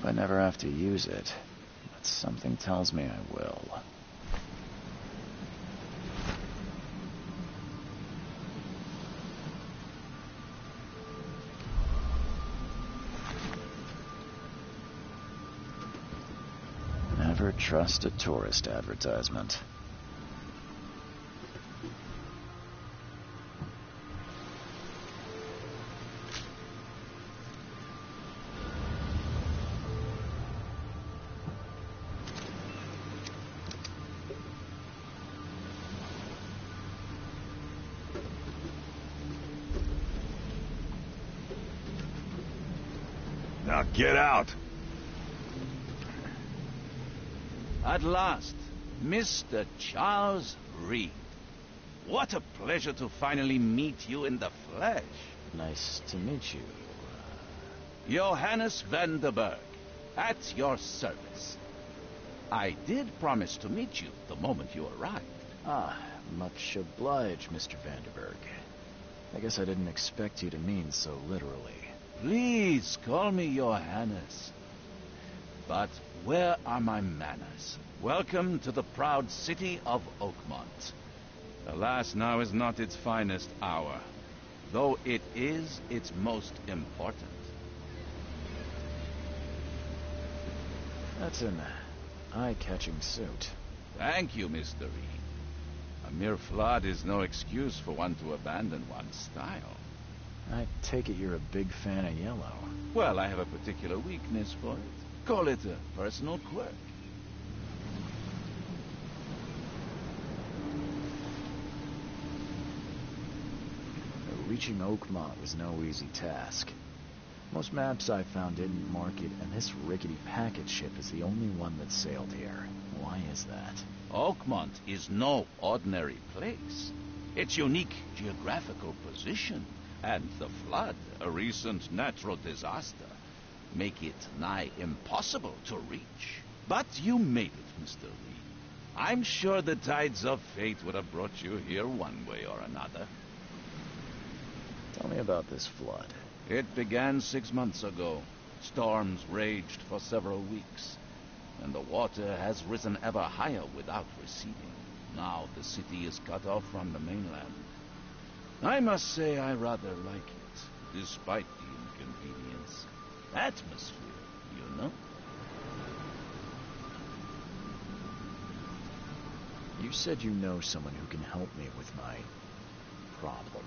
I never have to use it, but something tells me I will. Never trust a tourist advertisement. Now get out! At last, Mr. Charles Reed. What a pleasure to finally meet you in the flesh. Nice to meet you. Johannes van der Berg, at your service. I did promise to meet you the moment you arrived. Ah, much obliged, Mr. Vanderberg. I guess I didn't expect you to mean so literally. Please call me Johannes. But where are my manners? Welcome to the proud city of Oakmont. Alas, now is not its finest hour, though it is its most important. That's an eye-catching suit. Thank you, Mr. Reed. A mere flood is no excuse for one to abandon one's style. I take it you're a big fan of yellow. Well, I have a particular weakness for it. Call it a personal quirk. Reaching Oakmont was no easy task. Most maps I found didn't mark it, and this rickety packet ship is the only one that sailed here. Why is that? Oakmont is no ordinary place. Its unique geographical position and the flood, a recent natural disaster, make it nigh impossible to reach. But you made it, Mr. Reed. I'm sure the tides of fate would have brought you here one way or another. Tell me about this flood. It began 6 months ago. Storms raged for several weeks, and the water has risen ever higher without receding. Now the city is cut off from the mainland. I must say I rather like it, despite the inconvenience. Atmosphere, you know? You said you know someone who can help me with my problem.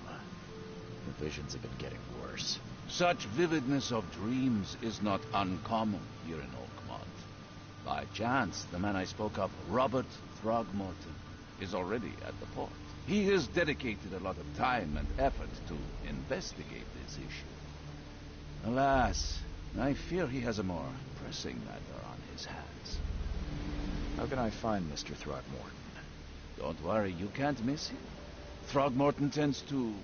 The visions have been getting worse. Such vividness of dreams is not uncommon here in Oakmont. By chance, the man I spoke of, Robert Throgmorton, is already at the port. He has dedicated a lot of time and effort to investigate this issue. Alas, I fear he has a more pressing matter on his hands. How can I find Mr. Throgmorton? Don't worry, you can't miss him. Throgmorton tends to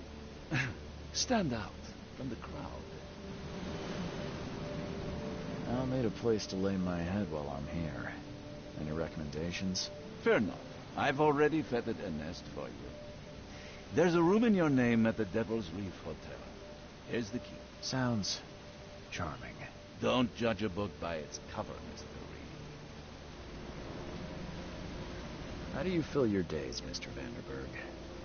stand out from the crowd. I'll need a place to lay my head while I'm here. Any recommendations? Fear not. I've already feathered a nest for you. There's a room in your name at the Devil's Reef Hotel. Here's the key. Sounds charming. Don't judge a book by its cover, Mr. Reed. How do you fill your days, Mr. Vanderberg?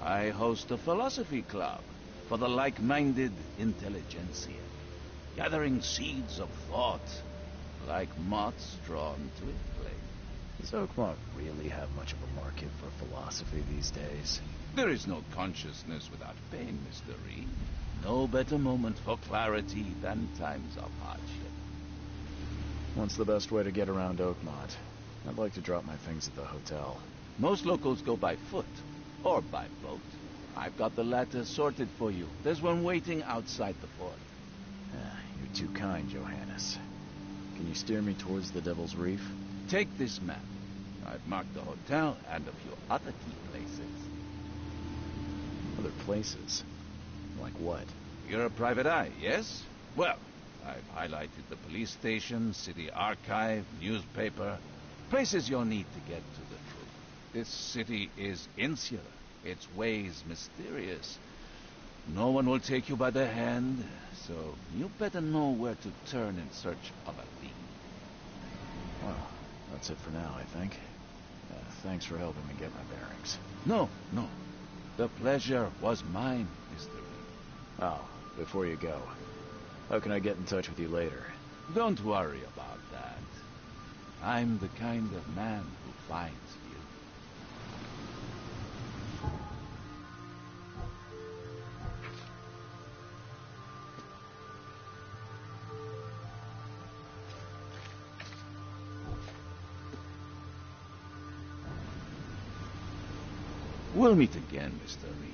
I host a philosophy club for the like-minded intelligentsia, gathering seeds of thought like moths drawn to a flame. Does Oakmont really have much of a market for philosophy these days? There is no consciousness without pain, Mr. Reed. No better moment for clarity than times of hardship. What's the best way to get around Oakmont? I'd like to drop my things at the hotel. Most locals go by foot or by boat. I've got the latter sorted for you. There's one waiting outside the fort. You're too kind, Johannes. Can you steer me towards the Devil's Reef? Take this map. I've marked the hotel and a few other key places. Other places? Like what? You're a private eye, yes? Well, I've highlighted the police station, city archive, newspaper, places you'll need to get to the truth. This city is insular, its ways mysterious. No one will take you by the hand, so you better know where to turn in search of a lead. Well, that's it for now, I think. Thanks for helping me get my bearings. No, no. The pleasure was mine, Mr. Reed. Oh, before you go, how can I get in touch with you later? Don't worry about that. I'm the kind of man who finds you. We'll meet again, Mr. Reed.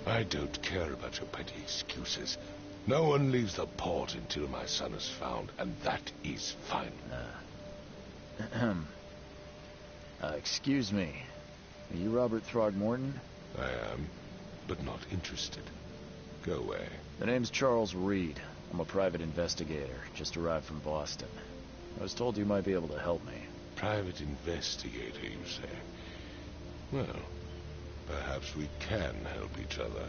I don't care about your petty excuses. No one leaves the port until my son is found, and that is final. Excuse me. Are you Robert Throgmorton? I am, but not interested. Go away. The name's Charles Reed. I'm a private investigator, just arrived from Boston. I was told you might be able to help me. Private investigator, you say? Well, perhaps we can help each other.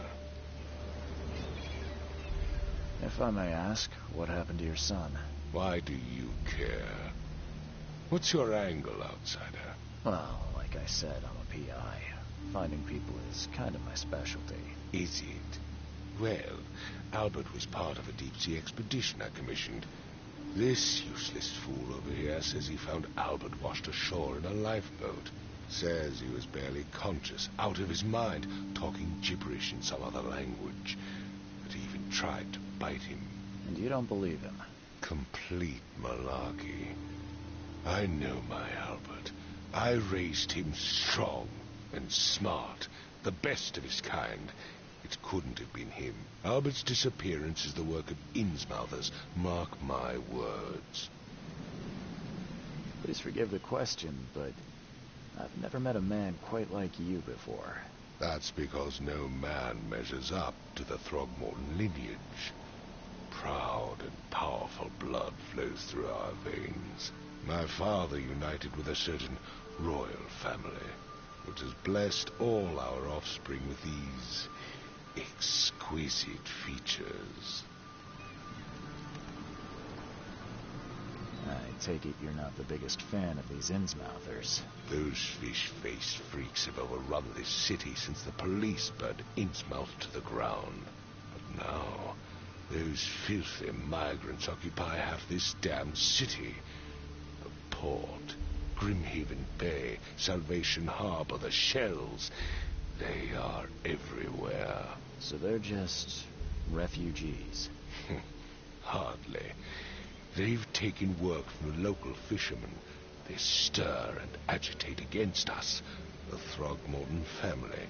If I may ask, what happened to your son? Why do you care? What's your angle, outsider? Well, like I said, I'm a PI. Finding people is kind of my specialty. Is it? Well, Albert was part of a deep-sea expedition I commissioned. This useless fool over here says he found Albert washed ashore in a lifeboat. Says he was barely conscious, out of his mind, talking gibberish in some other language. But he even tried to bite him. And you don't believe him? Complete malarkey. I know my Albert. I raised him strong and smart, the best of his kind. It couldn't have been him. Albert's disappearance is the work of Innsmouthers. Mark my words. Please forgive the question, but I've never met a man quite like you before. That's because no man measures up to the Throgmorton lineage. Proud and powerful blood flows through our veins. My father united with a certain royal family, which has blessed all our offspring with these exquisite features. I take it you're not the biggest fan of these Innsmouthers. Those fish-faced freaks have overrun this city since the police burned Innsmouth to the ground. But now, those filthy migrants occupy half this damned city. The port, Grimhaven Bay, Salvation Harbor, the shells, they are everywhere. So they're just refugees? Hardly. They've taken work from the local fishermen. They stir and agitate against us, the Throgmorton family.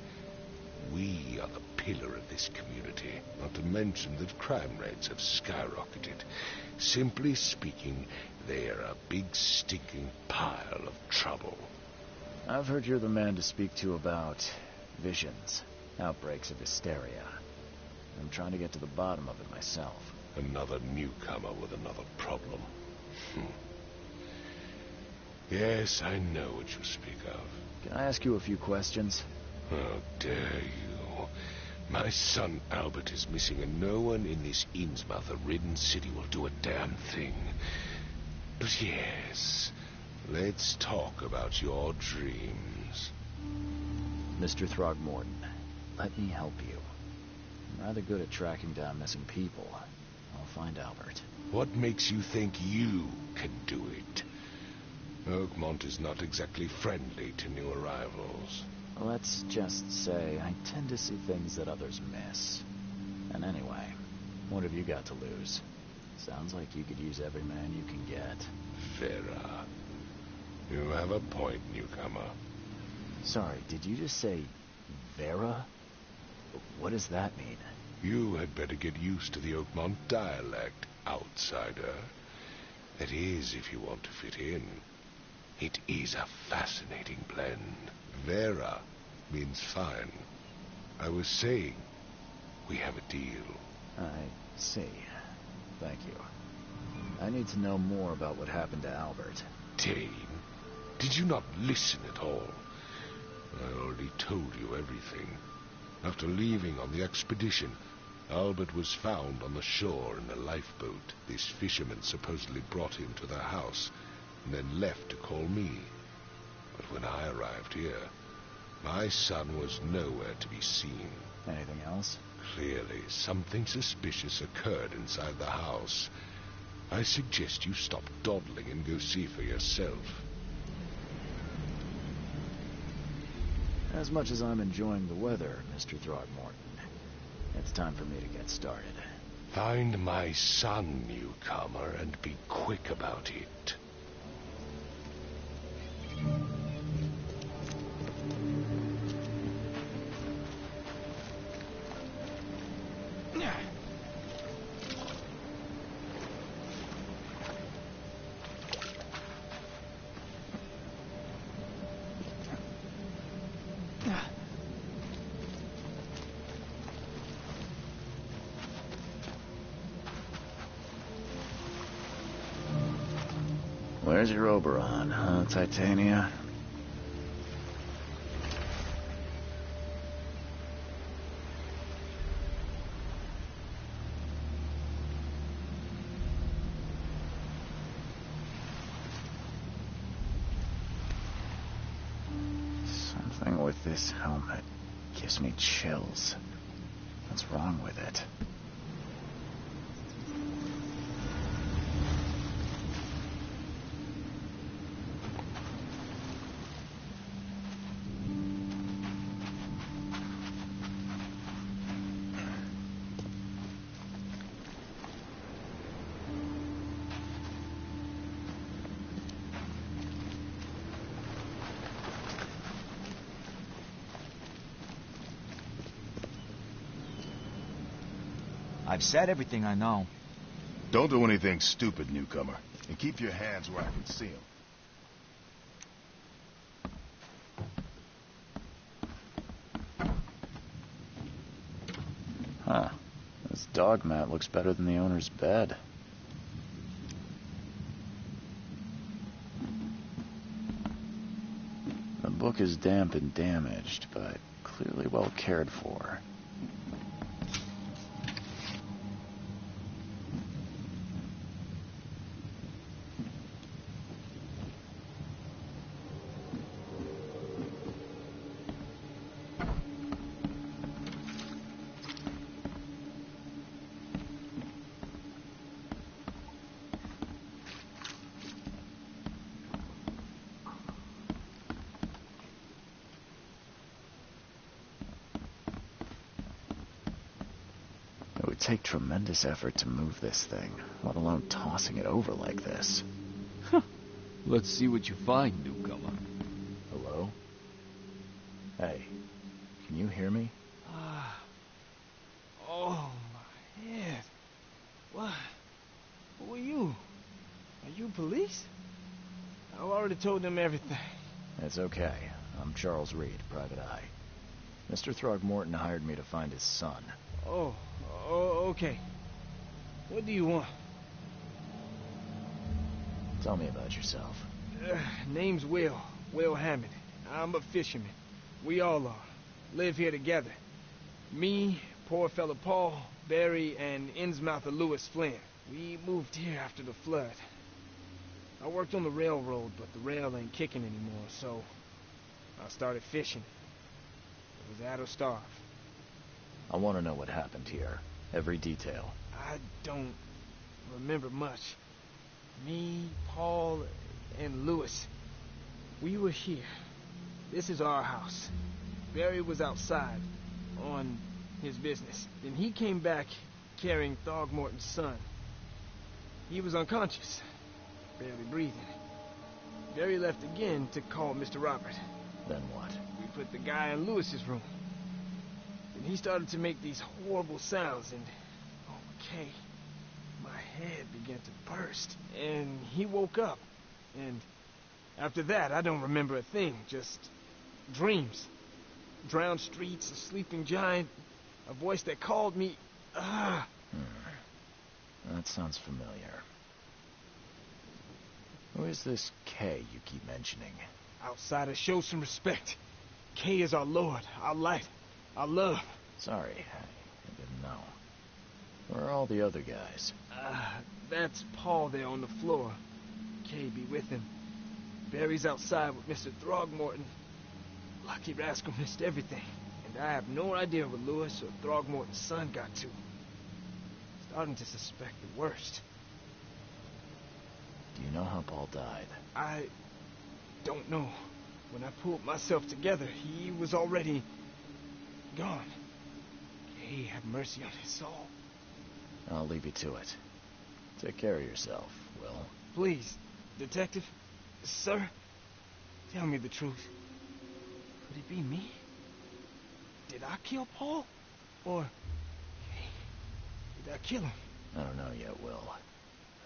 We are the pillar of this community, not to mention that crime rates have skyrocketed. Simply speaking, they are a big stinking pile of trouble. I've heard you're the man to speak to about visions, outbreaks of hysteria. I'm trying to get to the bottom of it myself. Another newcomer with another problem. Yes, I know what you speak of. Can I ask you a few questions? How dare you? My son Albert is missing, and no one in this Innsmouth-ridden city will do a damn thing. But yes, let's talk about your dreams. Mr. Throgmorton, let me help you. I'm rather good at tracking down missing people. I'll find Albert. What makes you think you can do it? Oakmont is not exactly friendly to new arrivals. Let's just say I tend to see things that others miss. And anyway, what have you got to lose? Sounds like you could use every man you can get. Vera. You have a point, newcomer. Sorry, did you just say Vera? What does that mean? You had better get used to the Oakmont dialect, outsider. That is, if you want to fit in. It is a fascinating blend. Vera means fine. I was saying, we have a deal. I see. Thank you. I need to know more about what happened to Albert. Dane, did you not listen at all? I already told you everything. After leaving on the expedition, Albert was found on the shore in a lifeboat. This fisherman supposedly brought him to their house, and then left to call me. But when I arrived here, my son was nowhere to be seen. Anything else? Clearly, something suspicious occurred inside the house. I suggest you stop dawdling and go see for yourself. As much as I'm enjoying the weather, Mr. Throgmorton, it's time for me to get started. Find my son, newcomer, and be quick about it. Where's your Oberon, huh, Titania? Something with this helmet gives me chills. What's wrong with it? I've said everything I know. Don't do anything stupid, newcomer. And keep your hands where I can see them. Huh. This dog mat looks better than the owner's bed. The book is damp and damaged, but clearly well cared for. It would take tremendous effort to move this thing, let alone tossing it over like this. Let's see what you find, newcomer. Hello? Hey, can you hear me? Oh, my head. What? Who are you? Are you police? I've already told them everything. It's okay. I'm Charles Reed, Private Eye. Mr. Throgmorton hired me to find his son. Oh, okay. What do you want? Tell me about yourself. Name's Will Hammond. I'm a fisherman. We all are. Live here together. Me, poor fella Paul, Barry, and Innsmouther Lewis Flynn. We moved here after the flood. I worked on the railroad, but the rail ain't kicking anymore, so I started fishing. It was that or starve. I want to know what happened here. Every detail. I don't remember much. Me, Paul, and Lewis, we were here. This is our house. Barry was outside, on his business. Then he came back carrying Throgmorton's son. He was unconscious, barely breathing. Barry left again to call Mr. Robert. Then what? We put the guy in Lewis's room. And he started to make these horrible sounds, and okay, my head began to burst, and he woke up. And after that, I don't remember a thing, just dreams. Drowned streets, a sleeping giant, a voice that called me. That sounds familiar. Who is this K you keep mentioning? Outsiders, show some respect. K is our lord, our light, our love. Sorry, I didn't know. Where are all the other guys? That's Paul there on the floor. K be with him. Barry's outside with Mr. Throgmorton. Lucky rascal missed everything, and I have no idea where Lewis or Throgmorton's son got to. Starting to suspect the worst. Do you know how Paul died? I don't know. When I pulled myself together, he was already gone. Hey, have mercy on his soul. I'll leave you to it. Take care of yourself, Will. Please, Detective, sir, tell me the truth. Could it be me? Did I kill Paul? Or hey, did I kill him? I don't know yet, Will.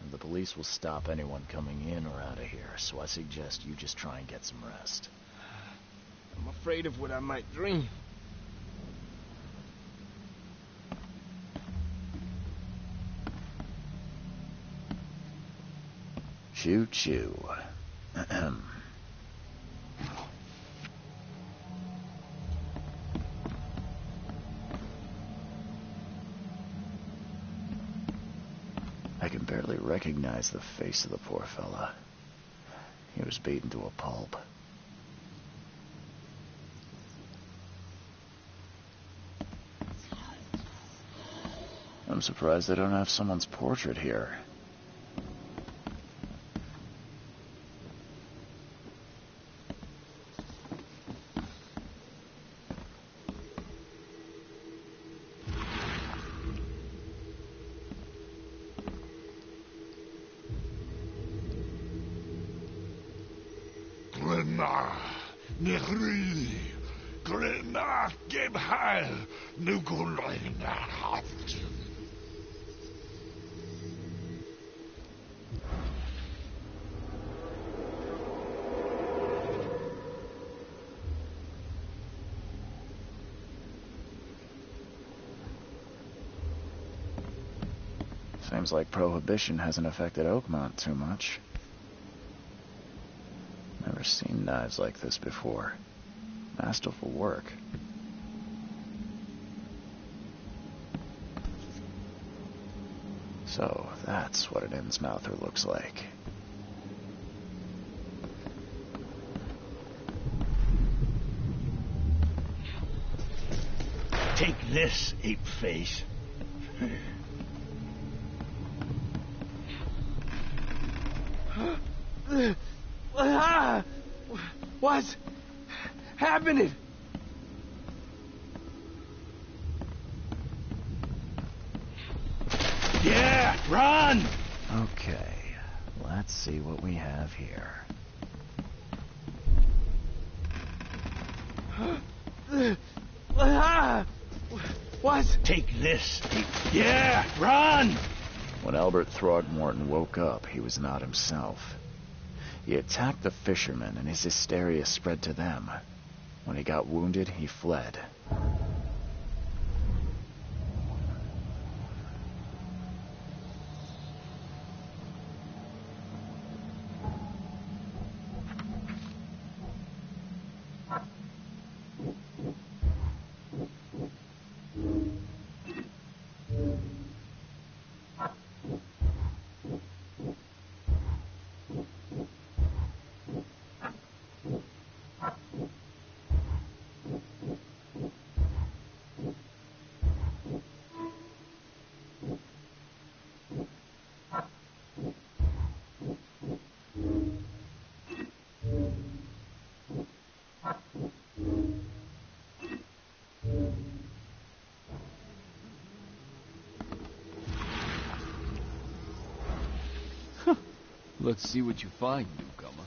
And the police will stop anyone coming in or out of here, so I suggest you just try and get some rest. I'm afraid of what I might dream. Choo-choo. I can barely recognize the face of the poor fella. He was beaten to a pulp. I'm surprised they don't have someone's portrait here. Seems like Prohibition hasn't affected Oakmont too much. Never seen knives like this before. Masterful work. So, that's what an Innsmouther looks like. Take this, ape-face. What's happening? Yeah, run! Okay, let's see what we have here. What? Take this, yeah, run! When Albert Throgmorton woke up, he was not himself. He attacked the fishermen, and his hysteria spread to them. When he got wounded, he fled. Let's see what you find, newcomer.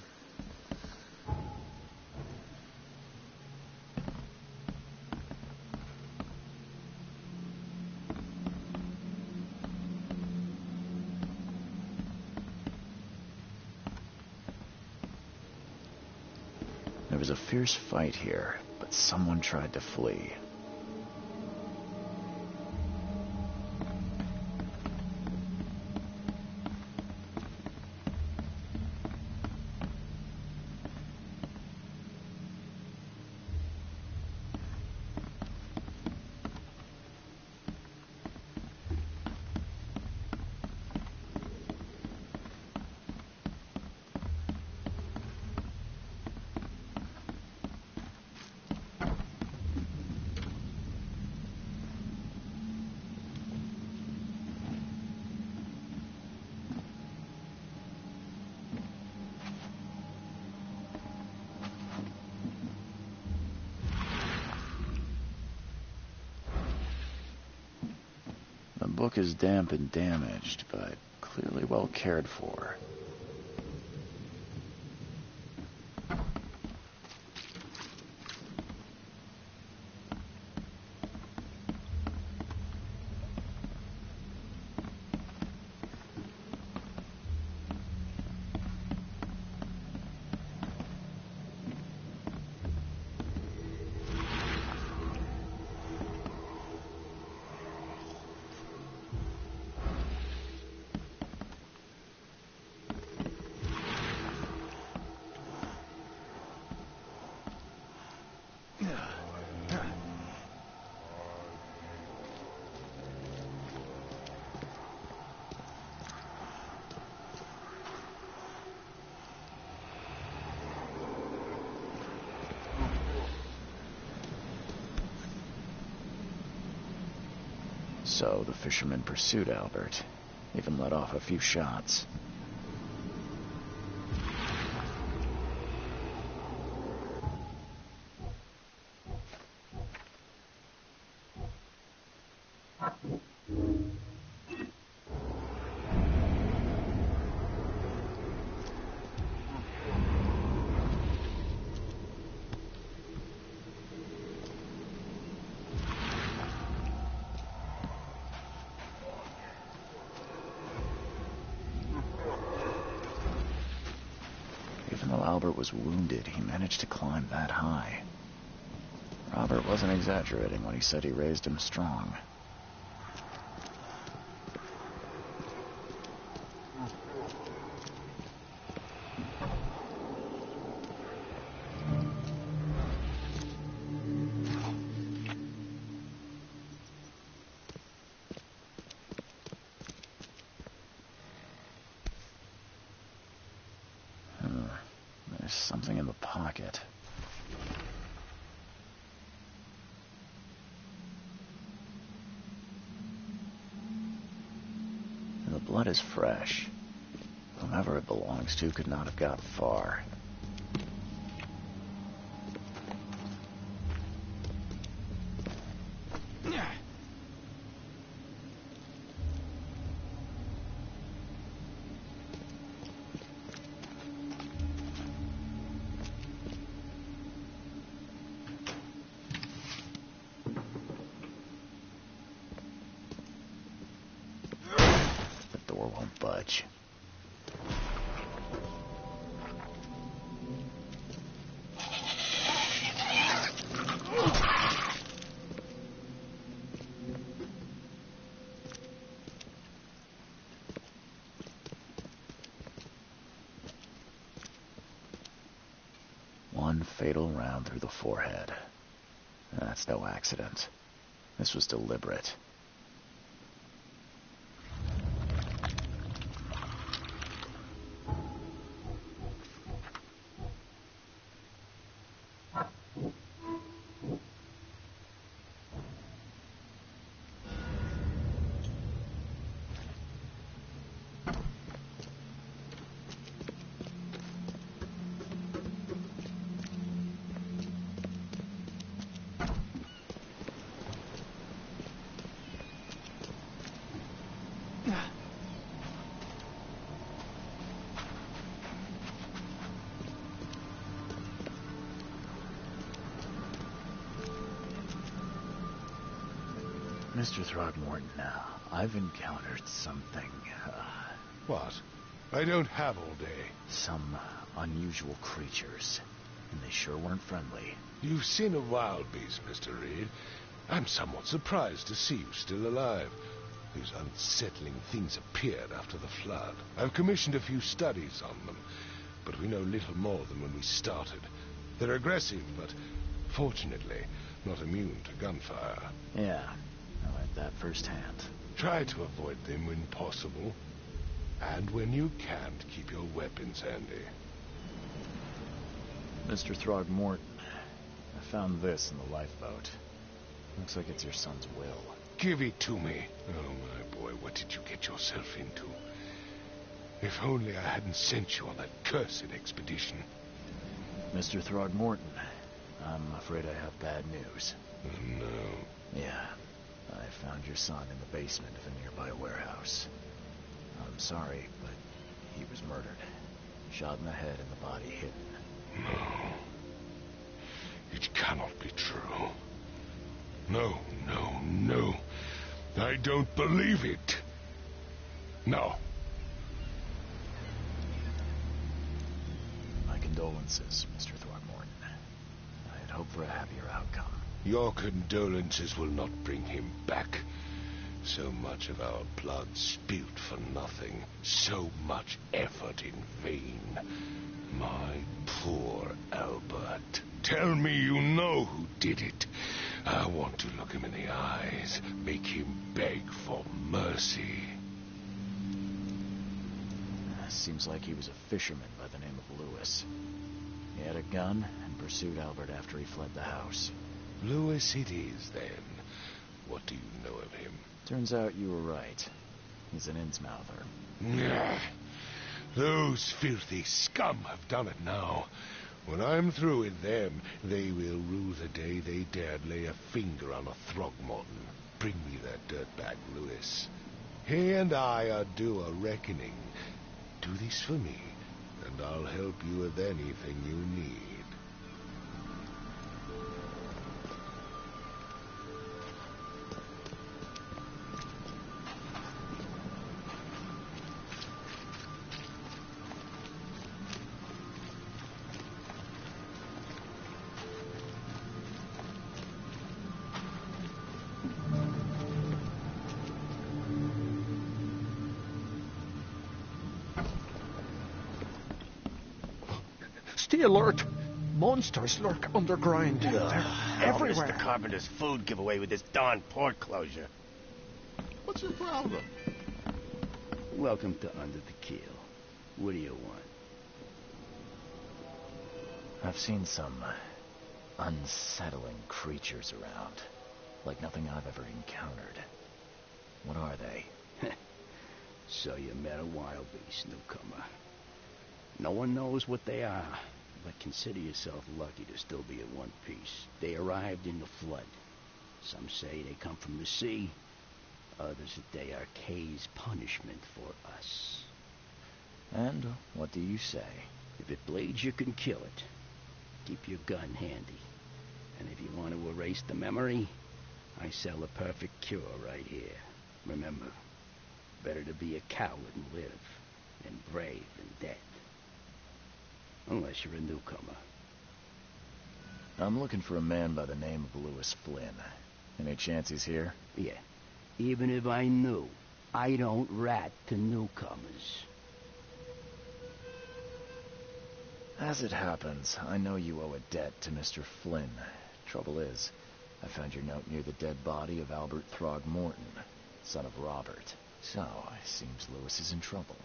There was a fierce fight here, but someone tried to flee. book is damp and damaged, but clearly well cared for. So the fisherman pursued Albert, even let off a few shots. Even though Albert was wounded, he managed to climb that high. Robert wasn't exaggerating when he said he raised him strong. There's something in the pocket. The blood is fresh. Whomever it belongs to could not have got far. Door won't budge. One fatal round through the forehead. That's no accident. This was deliberate. Mr. Throgmorton, I've encountered something, What? I don't have all day. some unusual creatures, and they sure weren't friendly. You've seen a wild beast, Mr. Reed. I'm somewhat surprised to see you still alive. These unsettling things appeared after the flood. I've commissioned a few studies on them, but we know little more than when we started. They're aggressive, but fortunately not immune to gunfire. Yeah, I learned that firsthand. Try to avoid them when possible. And when you can't, keep your weapons handy. Mr. Throgmorton, I found this in the lifeboat. Looks like it's your son's will. Give it to me. Oh, my boy, what did you get yourself into? If only I hadn't sent you on that cursed expedition. Mr. Throgmorton, I'm afraid I have bad news. Oh, no. Yeah, I found your son in the basement of a nearby warehouse. I'm sorry, but he was murdered. Shot in the head and the body hidden. No. It cannot be true. No, no, no. I don't believe it. No. My condolences, Mr. Throckmorton. I had hoped for a happier outcome. Your condolences will not bring him back. So much of our blood spilt for nothing. So much effort in vain. My poor Albert. Tell me you know who did it. I want to look him in the eyes. Make him beg for mercy. Seems like he was a fisherman by the name of Lewis. He had a gun and pursued Albert after he fled the house. Lewis it is, then. What do you know of him? Turns out you were right. He's an innsmouther. Nah. Those filthy scum have done it now. When I'm through with them, they will rue the day they dared lay a finger on a Throgmorton. Bring me that dirtbag, Lewis. He and I are due a reckoning. Do this for me, and I'll help you with anything you need. Stay alert! Monsters lurk underground. They're everywhere. Mr. Carpenter's food giveaway with this darn port closure. What's your problem? Welcome to Under the Keel. What do you want? I've seen some unsettling creatures around. Like nothing I've ever encountered. What are they? So you met a wild beast, newcomer. No one knows what they are, but consider yourself lucky to still be in one piece. They arrived in the flood. Some say they come from the sea. Others that they are Kay's punishment for us. And what do you say? If it bleeds, you can kill it. Keep your gun handy. And if you want to erase the memory, I sell a perfect cure right here. Remember, better to be a coward and live, than brave and dead. Unless you're a newcomer. I'm looking for a man by the name of Lewis Flynn. Any chance he's here? Yeah. Even if I knew, I don't rat to newcomers. As it happens, I know you owe a debt to Mr. Flynn. Trouble is, I found your note near the dead body of Albert Throgmorton, son of Robert. So, it seems Lewis is in trouble.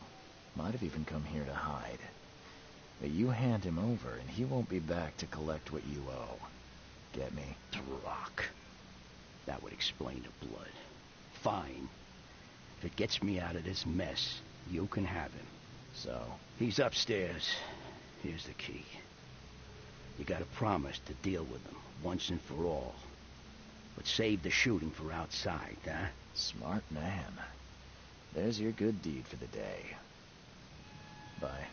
Might have even come here to hide. But you hand him over, and he won't be back to collect what you owe. Get me? Throck. That would explain the blood. Fine. If it gets me out of this mess, you can have him. So? He's upstairs. Here's the key. You gotta promise to deal with him, once and for all. But save the shooting for outside, huh? Smart man. There's your good deed for the day. Bye.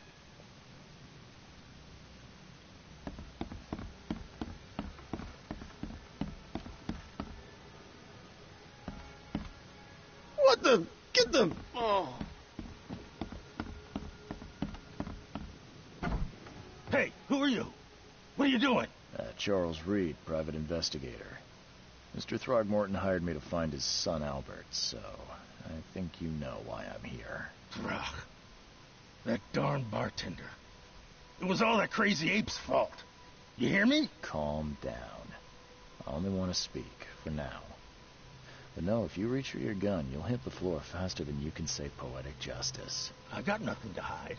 What the? Get them! Oh. Hey, who are you? What are you doing? Charles Reed, private investigator. Mr. Throgmorton hired me to find his son Albert, so I think you know why I'm here. Ugh. That darn bartender. It was all that crazy ape's fault. You hear me? Calm down. I only want to speak, for now. But no, if you reach for your gun, you'll hit the floor faster than you can say poetic justice. I got nothing to hide.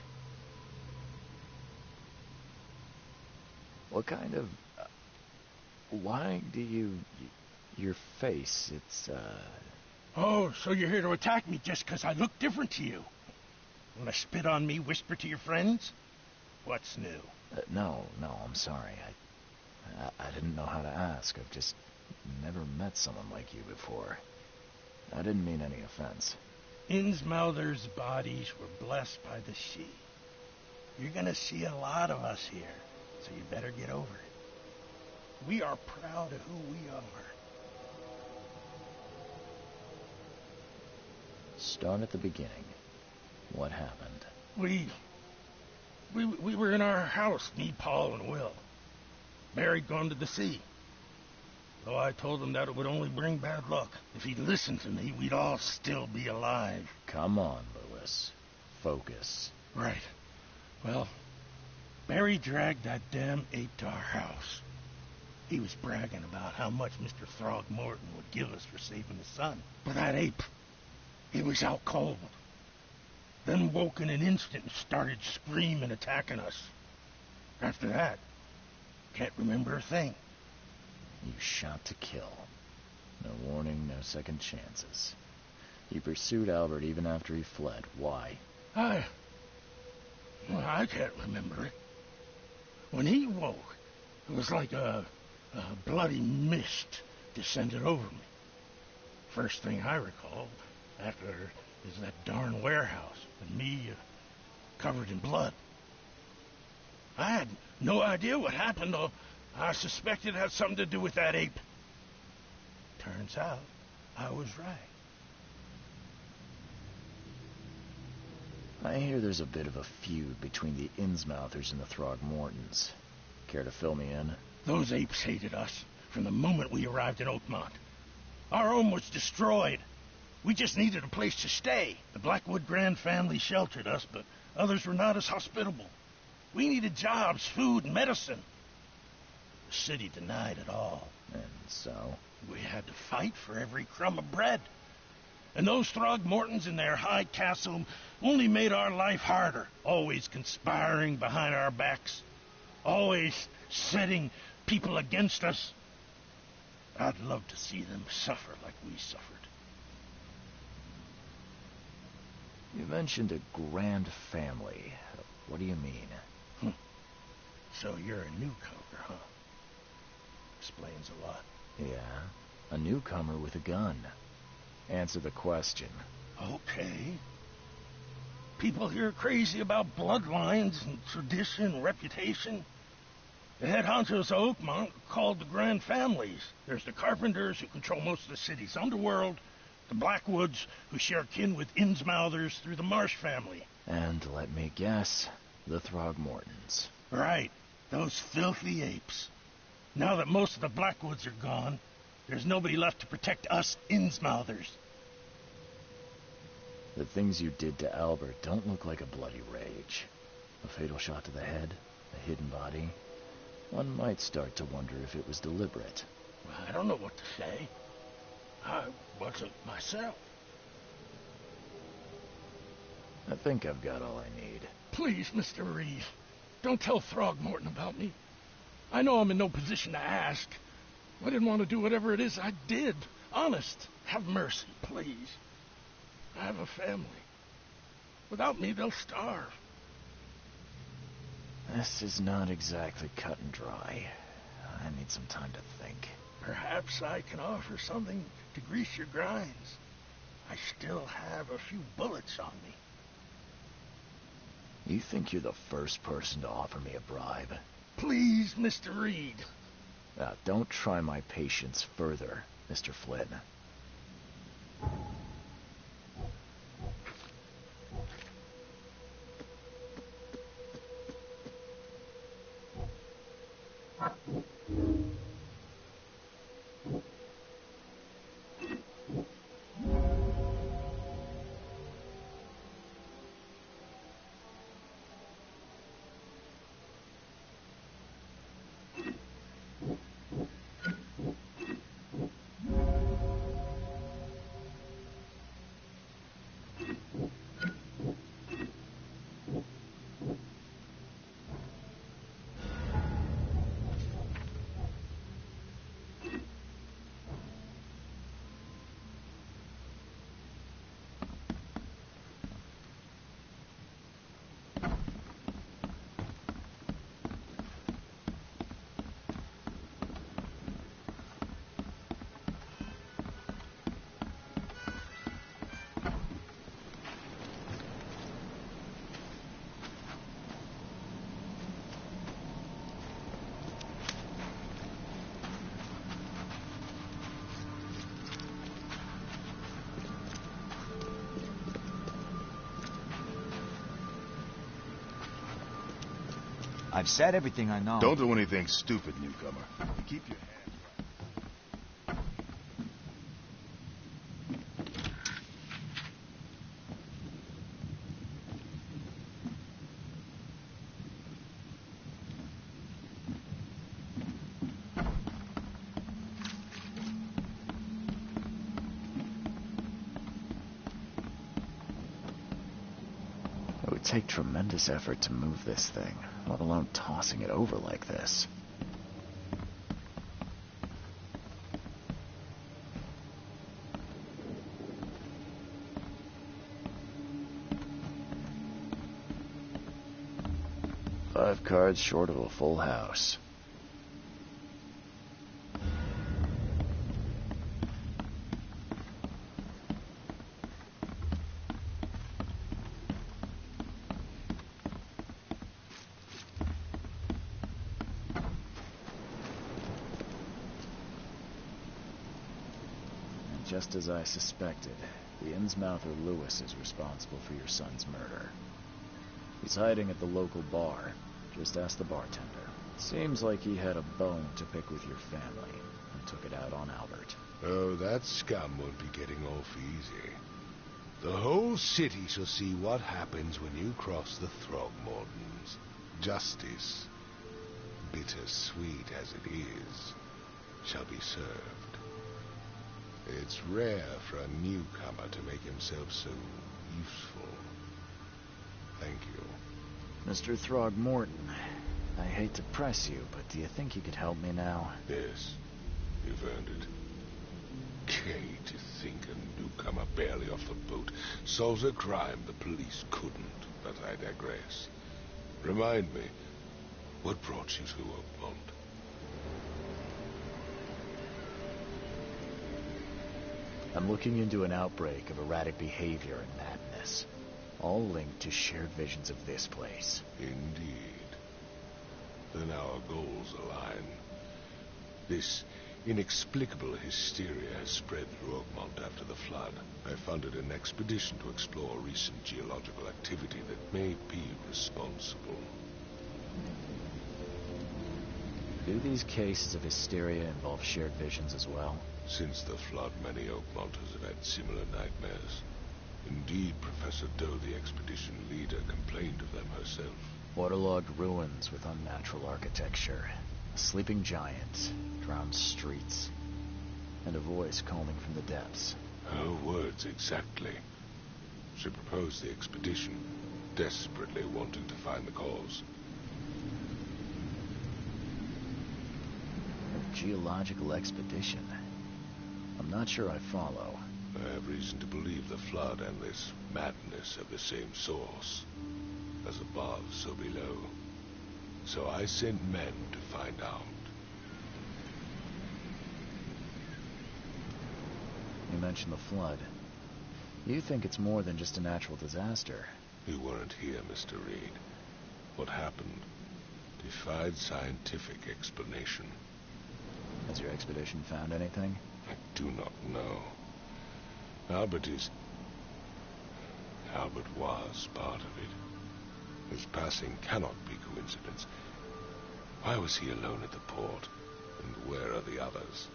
What kind of... why do you... your face, it's, Oh, so you're here to attack me just 'cause I look different to you? Wanna spit on me, whisper to your friends? What's new? no, I'm sorry. I didn't know how to ask. I've just never met someone like you before. I didn't mean any offense. Innsmouther's bodies were blessed by the sea. You're gonna see a lot of us here, so you better get over it. We are proud of who we are. Start at the beginning. What happened? We were in our house, me, Paul, and Will. Barry'd gone to the sea. Though I told him that it would only bring bad luck. If he'd listened to me, we'd all still be alive. Come on, Lewis. Focus. Right. Well, Barry dragged that damn ape to our house. He was bragging about how much Mr. Throgmorton would give us for saving his son. But that ape, he was out cold. Then woke in an instant and started screaming, attacking us. After that, can't remember a thing. You shot to kill. No warning, no second chances. You pursued Albert even after he fled. Why? I can't remember it. When he woke, it was like a bloody mist descended over me. First thing I recall after is that darn warehouse and me covered in blood. I had no idea what happened, though. I suspected it had something to do with that ape. Turns out, I was right. I hear there's a bit of a feud between the Innsmouthers and the Throgmortons. Care to fill me in? Those apes hated us from the moment we arrived in Oakmont. Our home was destroyed. We just needed a place to stay. The Blackwood Grand family sheltered us, but others were not as hospitable. We needed jobs, food, and medicine. The city denied it all. And so? We had to fight for every crumb of bread. And those Throgmortons in their high castle only made our life harder, always conspiring behind our backs, always setting people against us. I'd love to see them suffer like we suffered. You mentioned a grand family. What do you mean? So you're a newcomer, huh? Explains a lot. Yeah, a newcomer with a gun. Answer the question. Okay. People here are crazy about bloodlines and tradition and reputation. The head honchos of Oakmont are called the Grand Families. There's the Carpenters, who control most of the city's underworld, the Blackwoods, who share kin with Innsmouthers through the Marsh family. And let me guess, the Throgmortons. Right, those filthy apes. Now that most of the Blackwoods are gone, there's nobody left to protect us Innsmouthers. The things you did to Albert don't look like a bloody rage. A fatal shot to the head, a hidden body. One might start to wonder if it was deliberate. Well, I don't know what to say. I wasn't myself. I think I've got all I need. Please, Mr. Reed, don't tell Throgmorton about me. I know I'm in no position to ask. I didn't want to do whatever it is I did. Honest, have mercy, please. I have a family. Without me, they'll starve. This is not exactly cut and dry. I need some time to think. Perhaps I can offer something to grease your grinds. I still have a few bullets on me. You think you're the first person to offer me a bribe? Please, Mr. Reed. Don't try my patience further, Mr. Flynn. I've said everything I know. Don't do anything stupid, newcomer. Keep your hands... It would take tremendous effort to move this thing, let alone tossing it over like this. Five cards short of a full house. Just as I suspected, the Innsmouther Lewis is responsible for your son's murder. He's hiding at the local bar. Just ask the bartender. Seems like he had a bone to pick with your family, and took it out on Albert. Oh, that scum won't be getting off easy. The whole city shall see what happens when you cross the Throgmortons. Justice, bitter-sweet as it is, shall be served. It's rare for a newcomer to make himself so useful. Thank you. Mr. Throgmorton, I hate to press you, but do you think you could help me now? Yes, you've earned it. Gay to think a newcomer barely off the boat solves a crime the police couldn't, but I digress. Remind me, what brought you to Oakmont? I'm looking into an outbreak of erratic behavior and madness, all linked to shared visions of this place. Indeed. Then our goals align. This inexplicable hysteria has spread through Oakmont after the flood. I funded an expedition to explore recent geological activity that may be responsible. Do these cases of hysteria involve shared visions as well? Since the flood, many Oakmonters have had similar nightmares. Indeed, Professor Doe, the expedition leader, complained of them herself. Waterlogged ruins with unnatural architecture, a sleeping giant, drowned streets, and a voice calling from the depths. Her words exactly. She proposed the expedition, desperately wanting to find the cause. A geological expedition? I'm not sure I follow. I have reason to believe the flood and this madness have the same source. As above, so below. So I sent men to find out. You mentioned the flood. You think it's more than just a natural disaster? You weren't here, Mr. Reed. What happened defied scientific explanation. Has your expedition found anything? I do not know. Albert was part of it. His passing cannot be coincidence. Why was he alone at the port? And where are the others?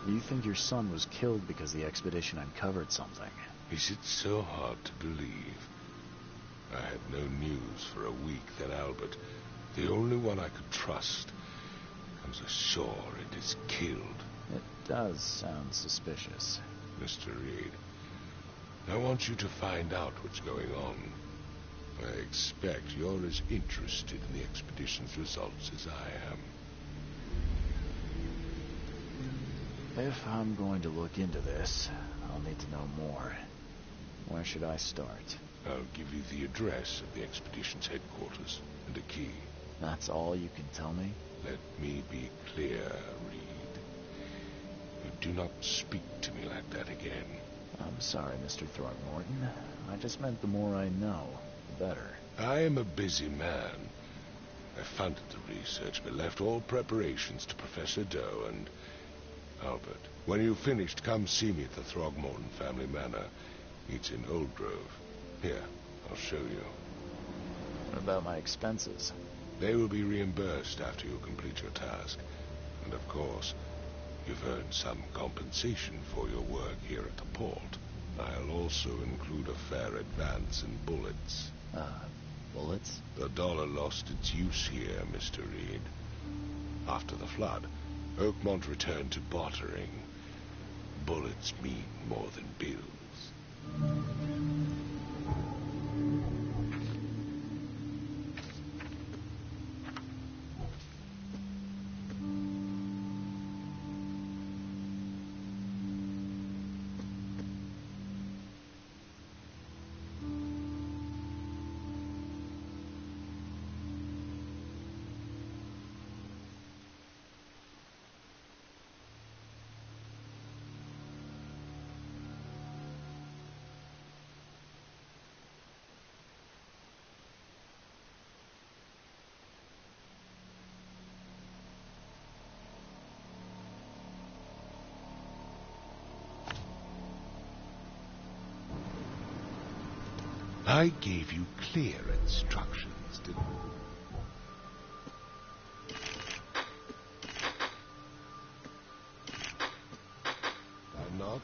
You think your son was killed because the expedition uncovered something? Is it so hard to believe? I had no news for a week. Then Albert, the only one I could trust, comes ashore and is killed. It does sound suspicious. Mr. Reed, I want you to find out what's going on. I expect you're as interested in the expedition's results as I am. If I'm going to look into this, I'll need to know more. Where should I start? I'll give you the address of the expedition's headquarters and a key. That's all you can tell me? Let me be clear, Reed. You do not speak to me like that again. I'm sorry, Mr. Throgmorton. I just meant the more I know, the better. I am a busy man. I funded the research, but left all preparations to Professor Doe and Albert. When you've finished, come see me at the Throgmorton family manor. It's in Old Grove. Here, I'll show you. What about my expenses? They will be reimbursed after you complete your task. And of course, you've earned some compensation for your work here at the port. I'll also include a fair advance in bullets. Bullets? The dollar lost its use here, Mr. Reed. After the flood, Oakmont returned to bartering. Bullets mean more than bills. I gave you clear instructions, didn't I not?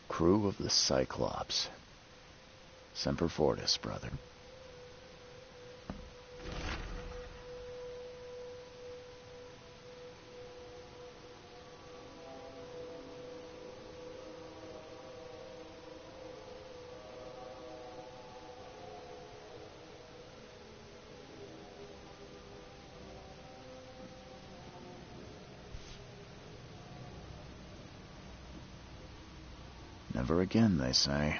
Crew of the Cyclops. Semper Fortis, brother. Never again, they say.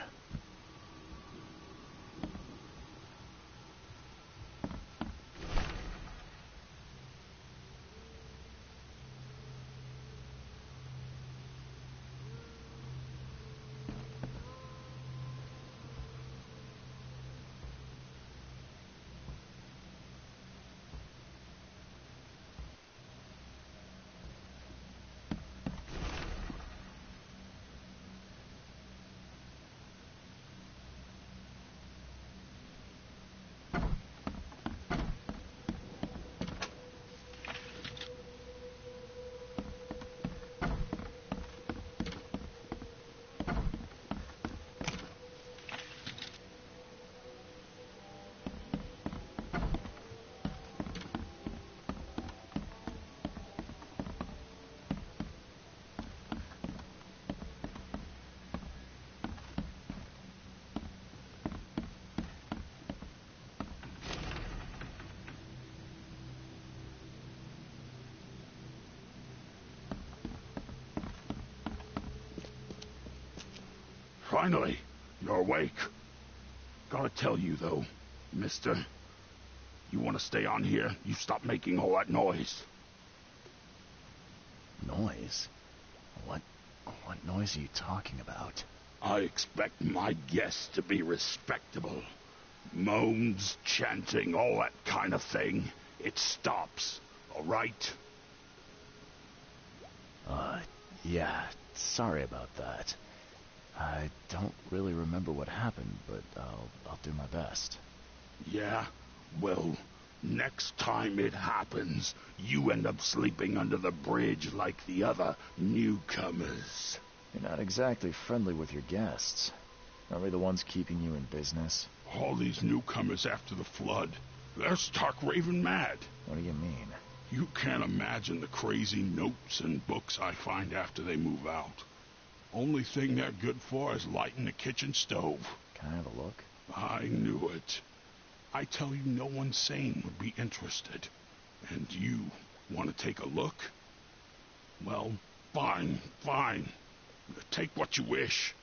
Finally, you're awake. Gotta tell you, though, mister, you want to stay on here, you stop making all that noise. Noise? What noise are you talking about? I expect my guests to be respectable. Moans, chanting, all that kind of thing. It stops, all right? Yeah, sorry about that. I don't really remember what happened, but I'll do my best. Yeah? Well, next time it happens, you end up sleeping under the bridge like the other newcomers. You're not exactly friendly with your guests. Are we the ones keeping you in business? All these newcomers after the flood, they're stark raving mad. What do you mean? You can't imagine the crazy notes and books I find after they move out. Only thing they're good for is lighting the kitchen stove. Can I have a look? I knew it. I tell you, no one sane would be interested. And you want to take a look? Well, fine. Take what you wish.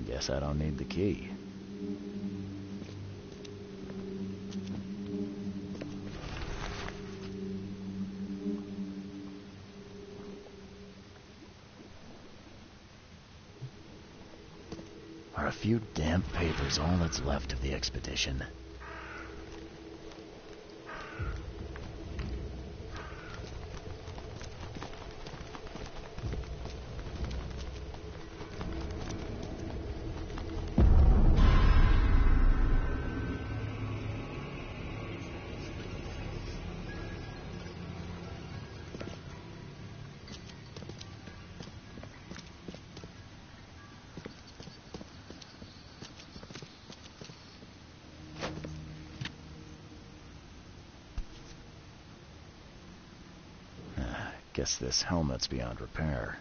Guess I don't need the key. Are a few damp papers all that's left of the expedition? guess this helmet's beyond repair.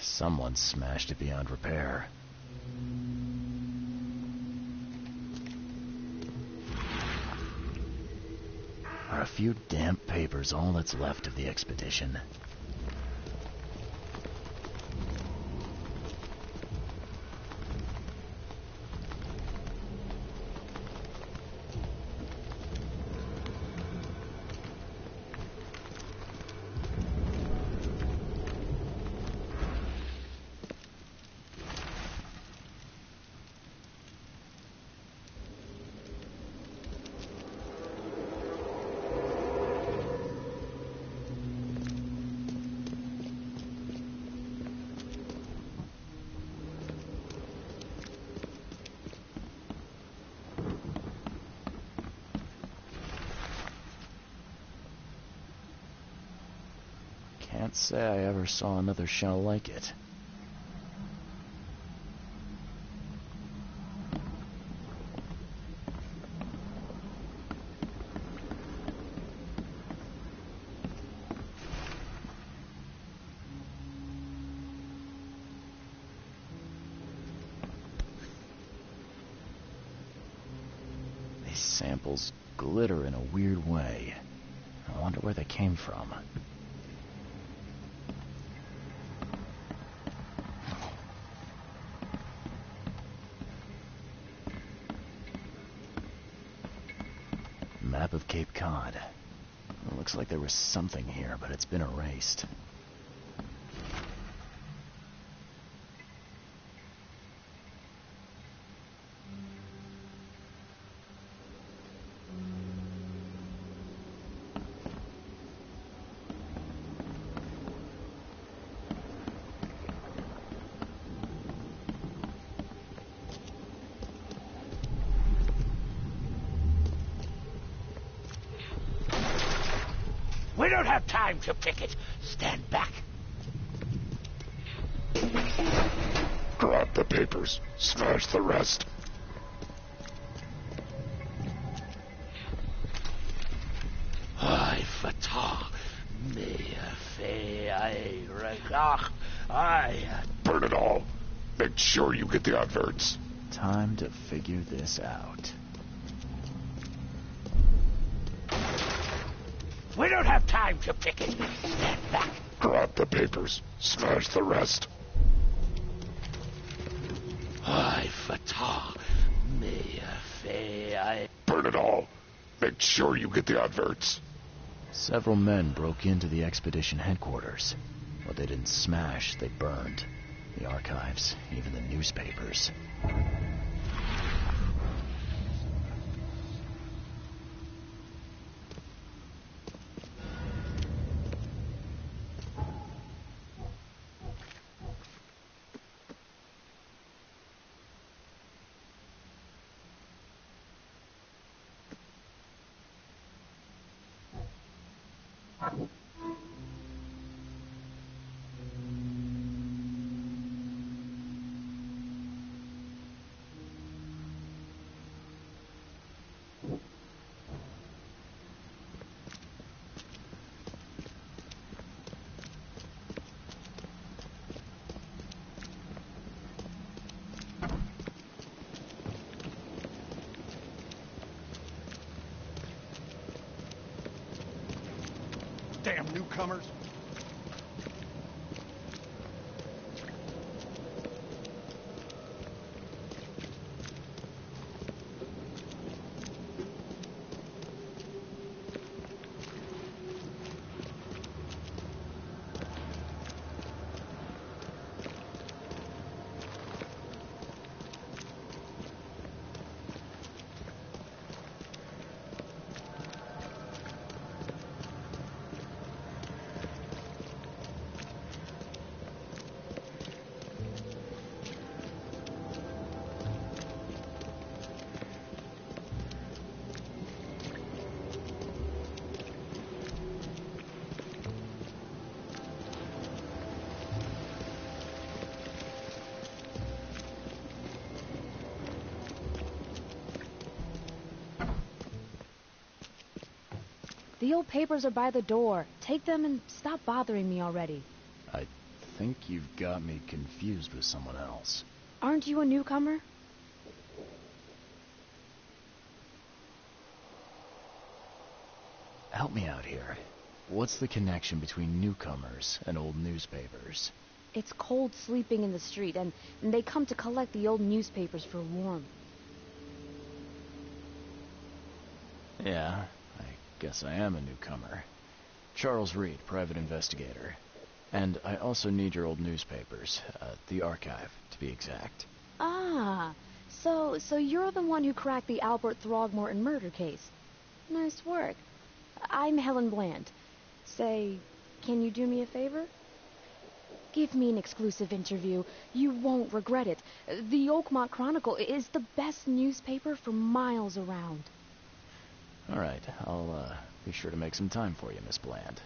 Someone smashed it beyond repair. Are a few damp papers all that's left of the expedition? Can't say I ever saw another shell like it. These samples glitter in a weird way. I wonder where they came from. Map of Cape Cod. It looks like there was something here, but it's been erased. We don't have time to picket. Stand back. Grab the papers. Smash the rest. I fatah. Me fe I regach. I. Burn it all. Make sure you get the adverts. Time to figure this out. We don't have time to picket. Stand back. Grab the papers. Smash the rest. I fatah. Me fe I. Burn it all. Make sure you get the adverts. Several men broke into the expedition headquarters. What they didn't smash, they burned. The archives, even the newspapers. Damn newcomers. The old papers are by the door. Take them and stop bothering me already. I think you've got me confused with someone else. Aren't you a newcomer? Help me out here. What's the connection between newcomers and old newspapers? It's cold sleeping in the street, and they come to collect the old newspapers for warmth. Yeah, I guess I am a newcomer. Charles Reed, private investigator. And I also need your old newspapers, the archive, to be exact. Ah, so you're the one who cracked the Albert Throgmorton murder case. Nice work. I'm Helen Bland. Say, can you do me a favor? Give me an exclusive interview. You won't regret it. The Oakmont Chronicle is the best newspaper for miles around. All right, I'll be sure to make some time for you, Miss Bland.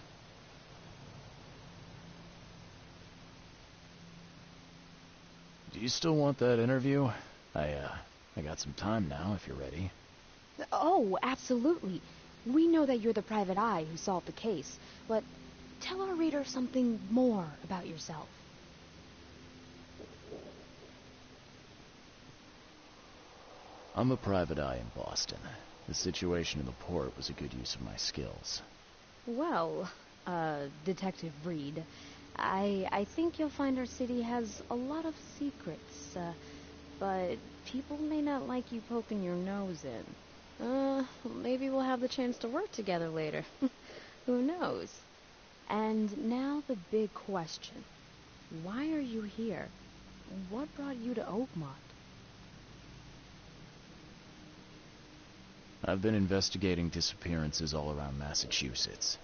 Do you still want that interview? I got some time now, if you're ready. Oh, absolutely. We know that you're the private eye who solved the case, but tell our reader something more about yourself. I'm a private eye in Boston. The situation in the port was a good use of my skills. Well, Detective Reed, I think you'll find our city has a lot of secrets, but people may not like you poking your nose in. Maybe we'll have the chance to work together later. Who knows? And now the big question. Why are you here? What brought you to Oakmont? I've been investigating disappearances all around Massachusetts.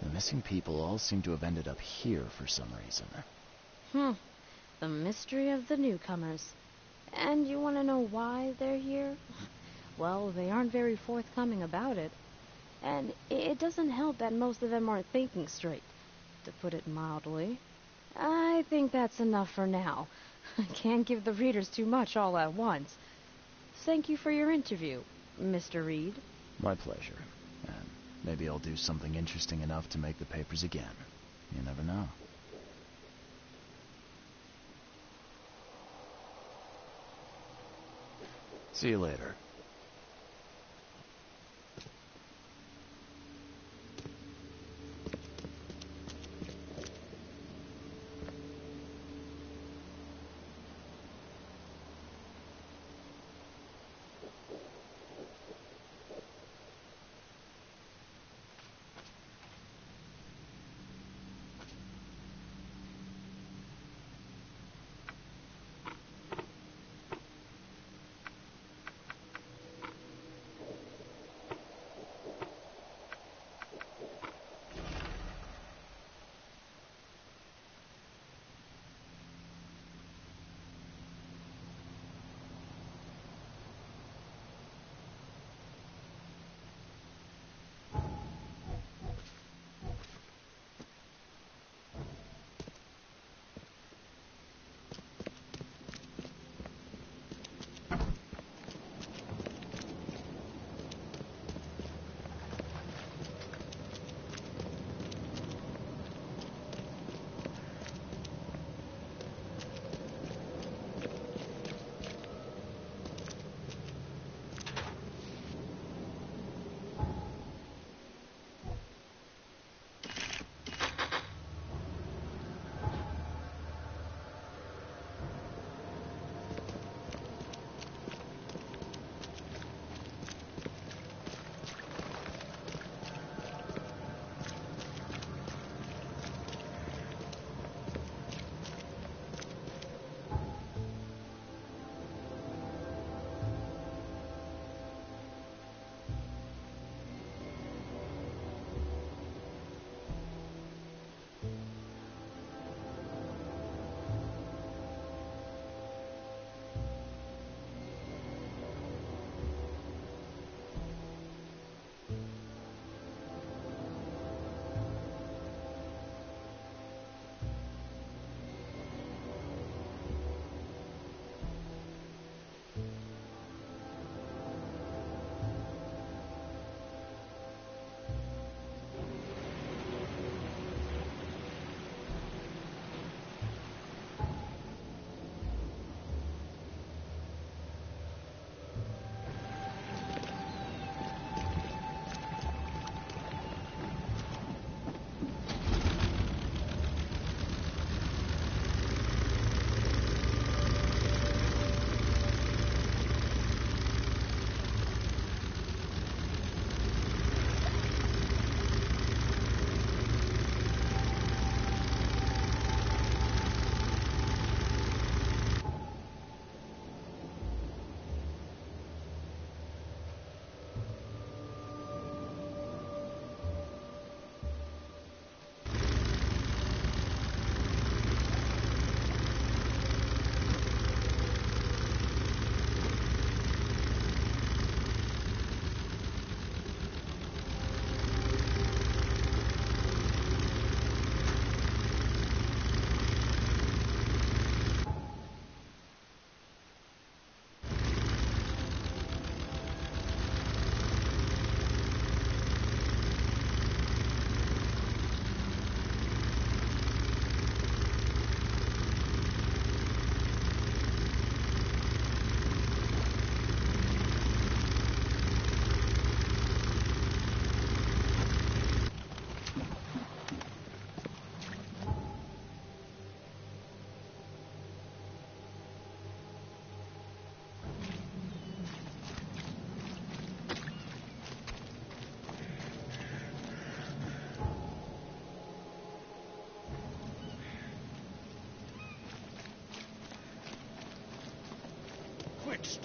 The missing people all seem to have ended up here for some reason. The mystery of the newcomers. And you want to know why they're here? Well, they aren't very forthcoming about it. And it doesn't help that most of them aren't thinking straight, to put it mildly. I think that's enough for now. I can't give the readers too much all at once. Thank you for your interview, Mr. Reed. My pleasure. And maybe I'll do something interesting enough to make the papers again. You never know. See you later.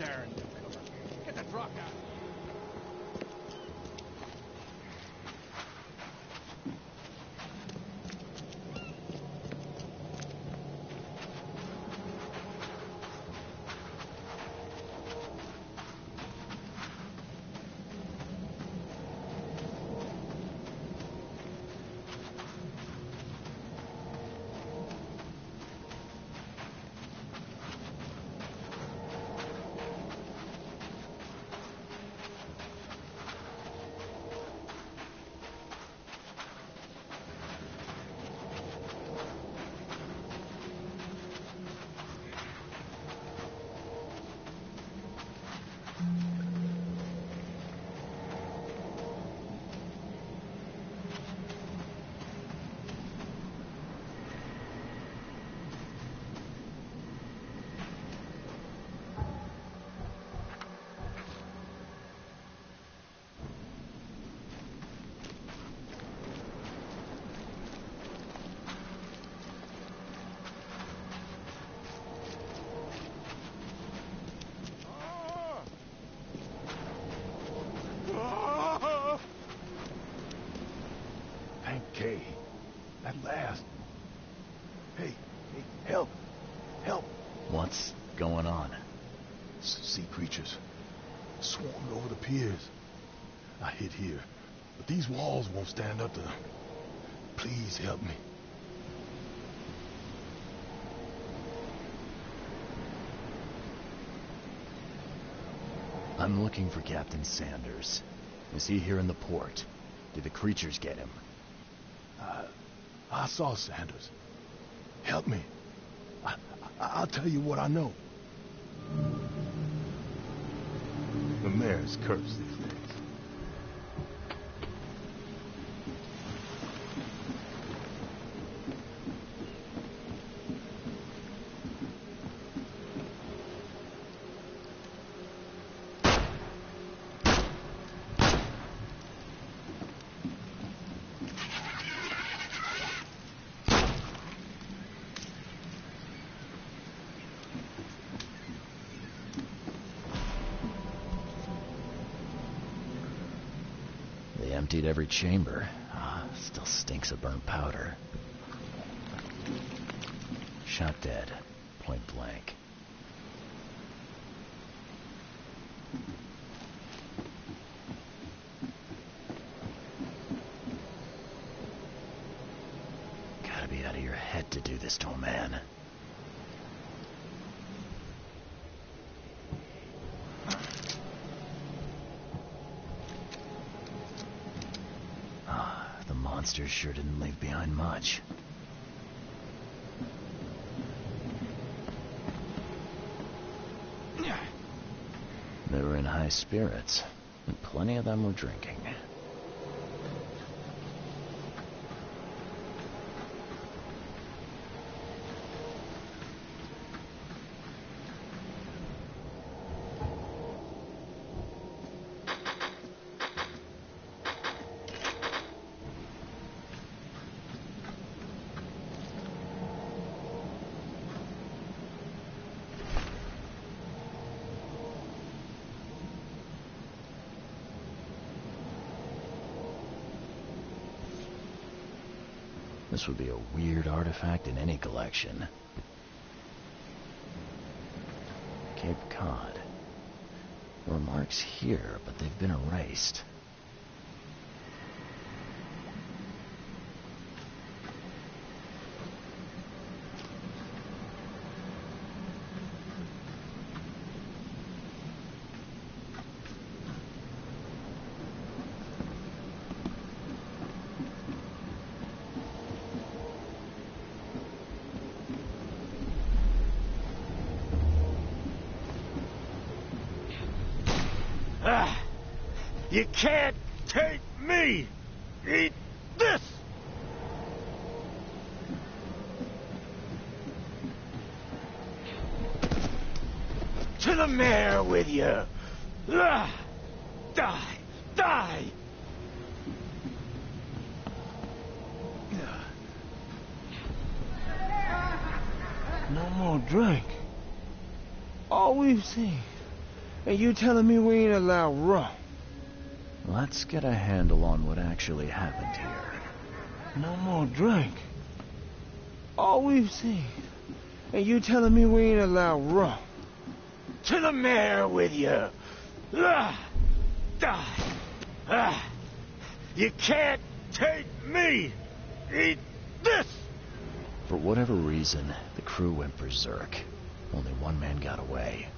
staring, newcomer. Get the truck out. Okay, at last. Hey, help! Help! What's going on? Sea creatures swarmed over the piers. I hid here, but these walls won't stand up to them. Please help me. I'm looking for Captain Sanders. Is he here in the port? Did the creatures get him? I saw Sanders. Help me. I'll tell you what I know. The mayor's cursed these days. They emptied every chamber. Still stinks of burnt powder. Shot dead. Point blank. Gotta be out of your head to do this to a man. The monsters sure didn't leave behind much. They were in high spirits, and plenty of them were drinking. This would be a weird artifact in any collection. Cape Cod. There were marks here, but they've been erased. You can't take me! Eat this! To the mayor with you! Die! Die! No more drink. All we've seen And you telling me we ain't allowed rum? Let's get a handle on what actually happened here. No more drink. All we've seen. And you telling me we ain't allowed rum? To the mayor with you. You can't take me. Eat this. For whatever reason, the crew went berserk. Only one man got away.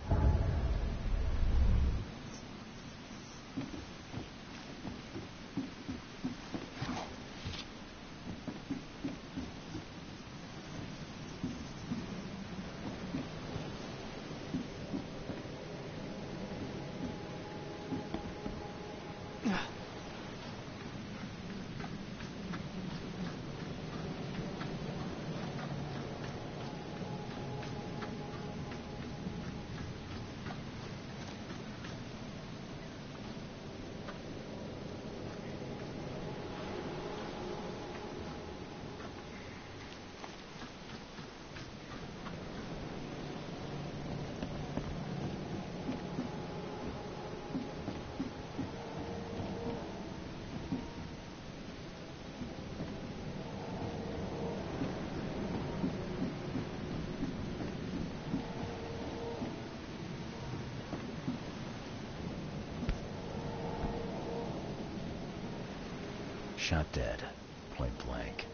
Shot dead, point blank.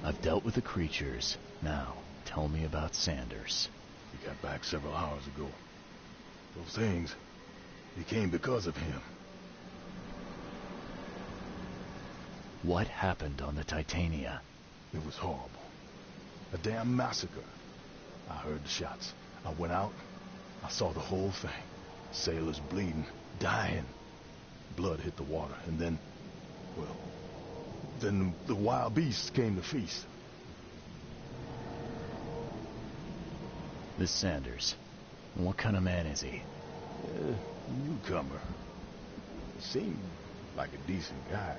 I've dealt with the creatures. Now, tell me about Sanders. He got back several hours ago. Those things, they came because of him. What happened on the Titania? It was horrible. A damn massacre. I heard the shots. I went out. I saw the whole thing. Sailors bleeding, dying. Blood hit the water, and then, well, then the wild beasts came to feast. This Sanders, what kind of man is he? Newcomer. Seemed like a decent guy.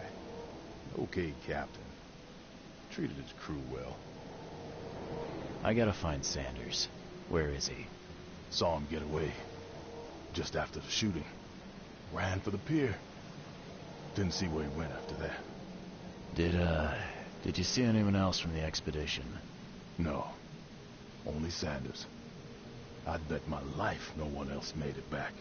Okay, Captain. Treated his crew well. I gotta find Sanders. Where is he? Saw him get away. Just after the shooting. Ran for the pier. Didn't see where he went after that. Did you see anyone else from the expedition? No. Only Sanders. I'd bet my life no one else made it back.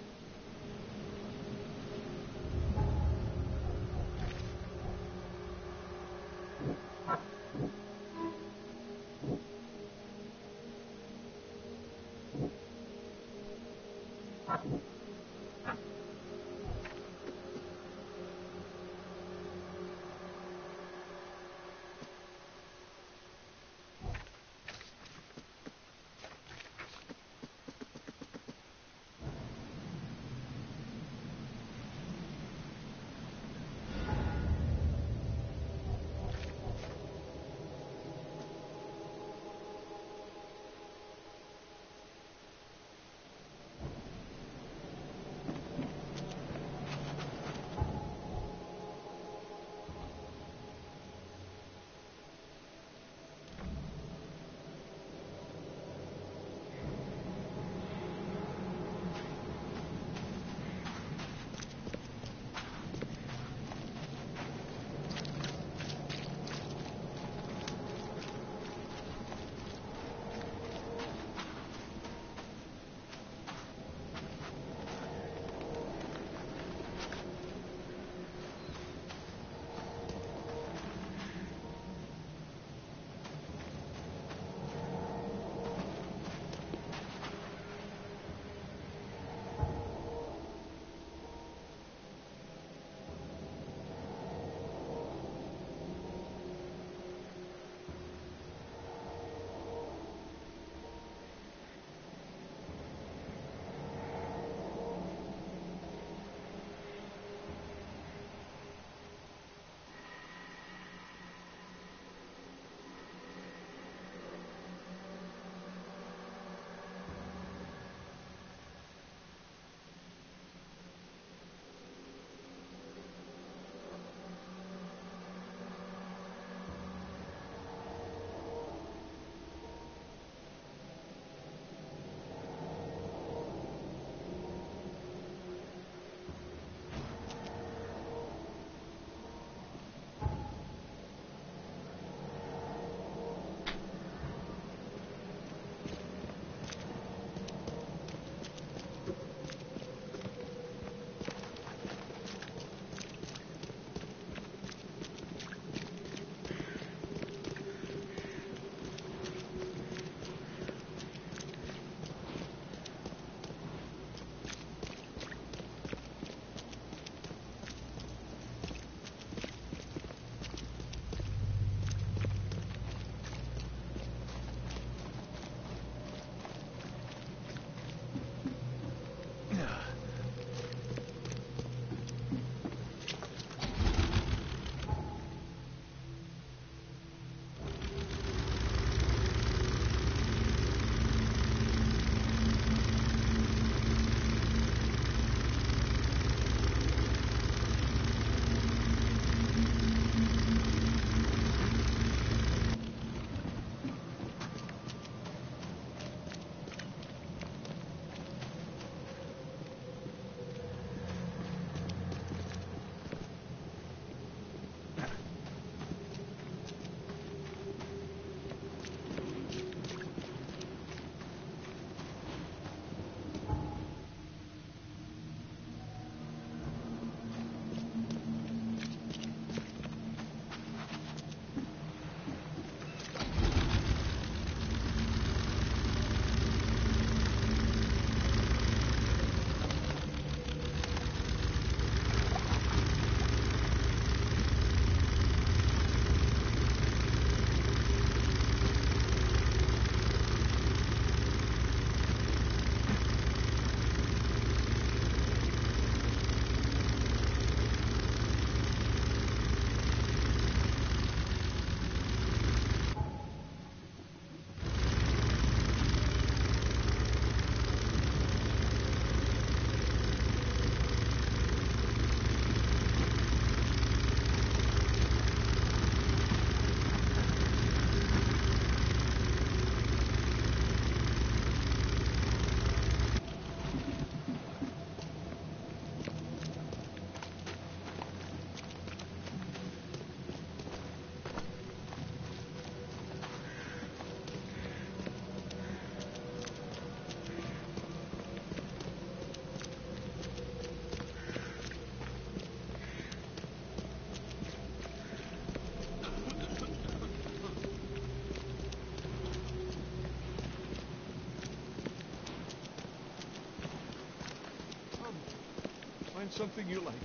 find something you like.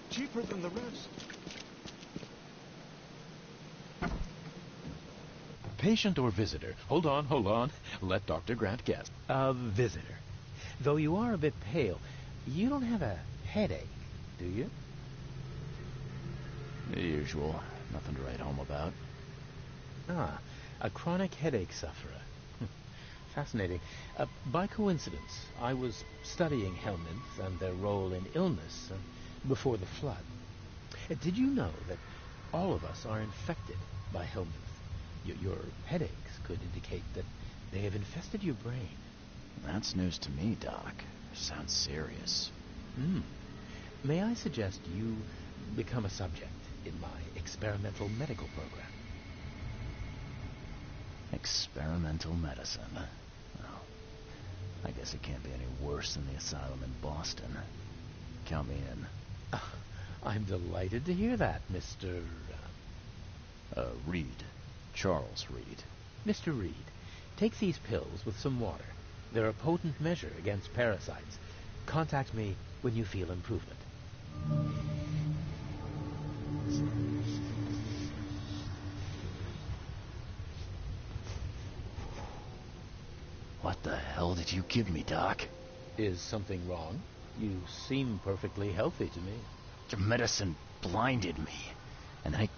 Cheaper than the rest. Patient or visitor? Hold on. Let Dr. Grant guess. A visitor. Though you are a bit pale, you don't have a headache, do you? The usual. Nothing to write home about. Ah, a chronic headache sufferer. Fascinating. By coincidence, I was studying helminths and their role in illness before the flood. Did you know that all of us are infected by helminths? Your headaches could indicate that they have infested your brain. That's news to me, Doc. Sounds serious. May I suggest you become a subject in my experimental medical program? Experimental medicine. Well, I guess it can't be any worse than the asylum in Boston. Count me in. I'm delighted to hear that, Mr. Reed. Charles Reed. Mr. Reed, take these pills with some water. They're a potent measure against parasites. Contact me when you feel improvement. What the hell did you give me, Doc? Is something wrong? You seem perfectly healthy to me. Your medicine blinded me, and then it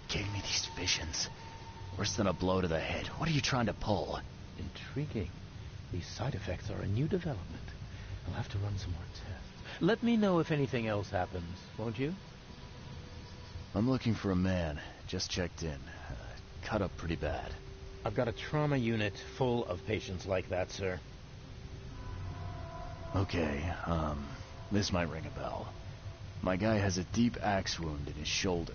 gave me these visions. Worse than a blow to the head. What are you trying to pull? Intriguing. These side effects are a new development. I'll have to run some more tests. Let me know if anything else happens, won't you? I'm looking for a man. Just checked in. Cut up pretty bad. I've got a trauma unit full of patients like that, sir. Okay, this might ring a bell. My guy has a deep axe wound in his shoulder.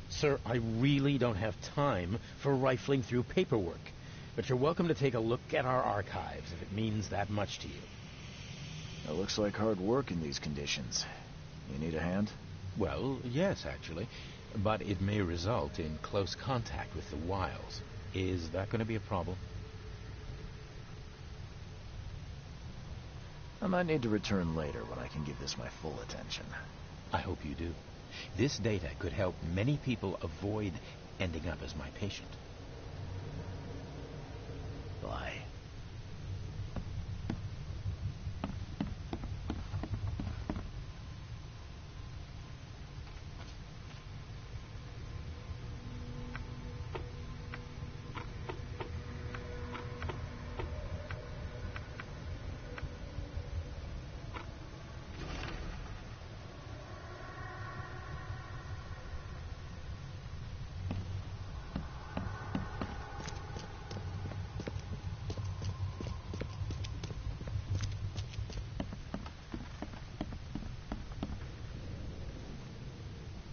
Sir, I really don't have time for rifling through paperwork. But you're welcome to take a look at our archives if it means that much to you. It looks like hard work in these conditions. You need a hand? Well, yes, actually. But it may result in close contact with the wiles. Is that going to be a problem? I might need to return later when I can give this my full attention. I hope you do. This data could help many people avoid ending up as my patient. Bye.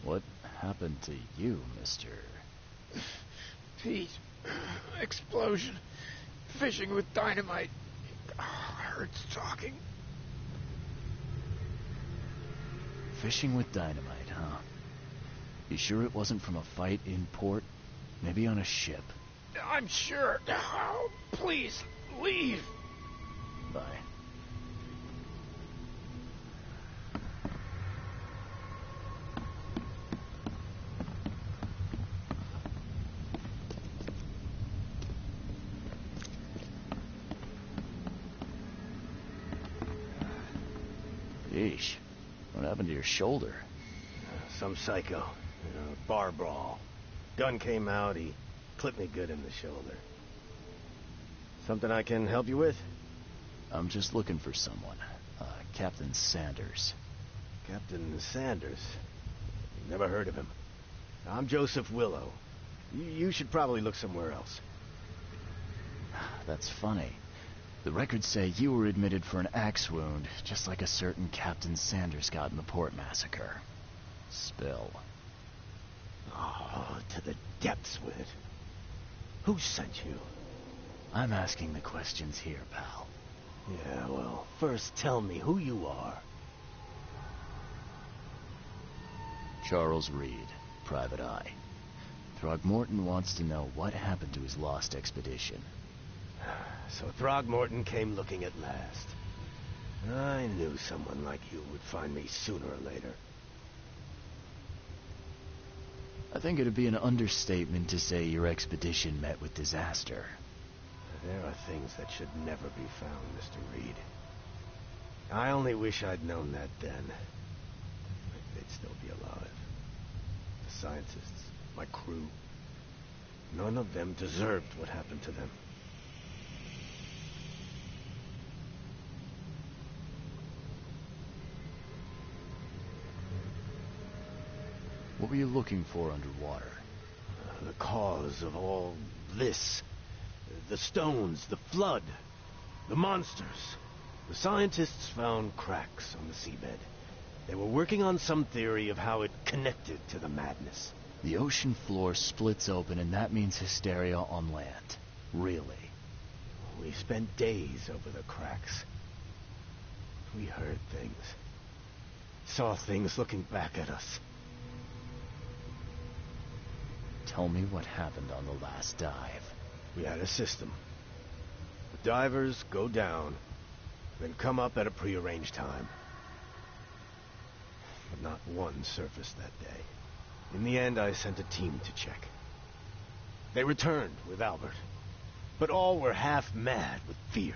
What happened to you, mister? Pete, explosion. Fishing with dynamite. Hurts talking. Fishing with dynamite, huh? You sure it wasn't from a fight in port? Maybe on a ship? I'm sure. Oh, please, leave. Bye. Yeesh. What happened to your shoulder? Some psycho. Bar brawl. Gun came out, he clipped me good in the shoulder. Something I can help you with? I'm just looking for someone. Captain Sanders. Captain Sanders? Never heard of him. I'm Joseph Willow. You should probably look somewhere else. That's funny. The records say you were admitted for an axe wound, just like a certain Captain Sanders got in the port massacre. Spill. Oh, to the depths with it. Who sent you? I'm asking the questions here, pal. Yeah, well, first tell me who you are. Charles Reed, Private Eye. Throgmorton wants to know what happened to his lost expedition. So Throgmorton came looking at last. I knew someone like you would find me sooner or later. I think it'd be an understatement to say your expedition met with disaster. There are things that should never be found, Mr. Reed. I only wish I'd known that then. They'd still be alive. The scientists, my crew. None of them deserved what happened to them. What were you looking for underwater? The cause of all this. The stones, the flood, the monsters. The scientists found cracks on the seabed. They were working on some theory of how it connected to the madness. The ocean floor splits open, and that means hysteria on land. Really? We spent days over the cracks. We heard things. Saw things looking back at us. Tell me what happened on the last dive. We had a system. The divers go down, then come up at a prearranged time. But not one surfaced that day. In the end, I sent a team to check. They returned with Albert, but all were half mad with fear.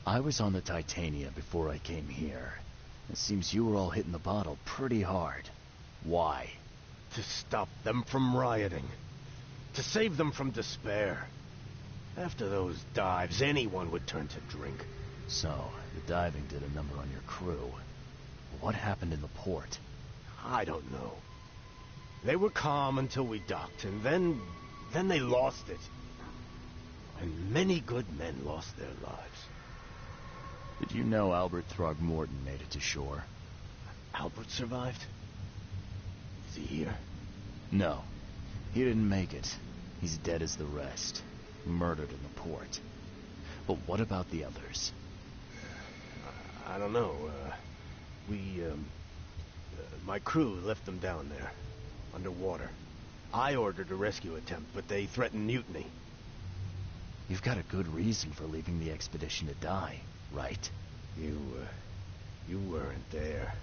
I was on the Titania before I came here. It seems you were all hitting the bottle pretty hard. Why? To stop them from rioting. To save them from despair. After those dives, anyone would turn to drink. So, the diving did a number on your crew. What happened in the port? I don't know. They were calm until we docked, and then they lost it. And many good men lost their lives. Did you know Albert Throgmorton made it to shore? Albert survived? Is he here? No. He didn't make it. He's dead as the rest. Murdered in the port. But what about the others? I don't know. My crew left them down there, underwater. I ordered a rescue attempt, but they threatened mutiny. You've got a good reason for leaving the expedition to die, right? You weren't there.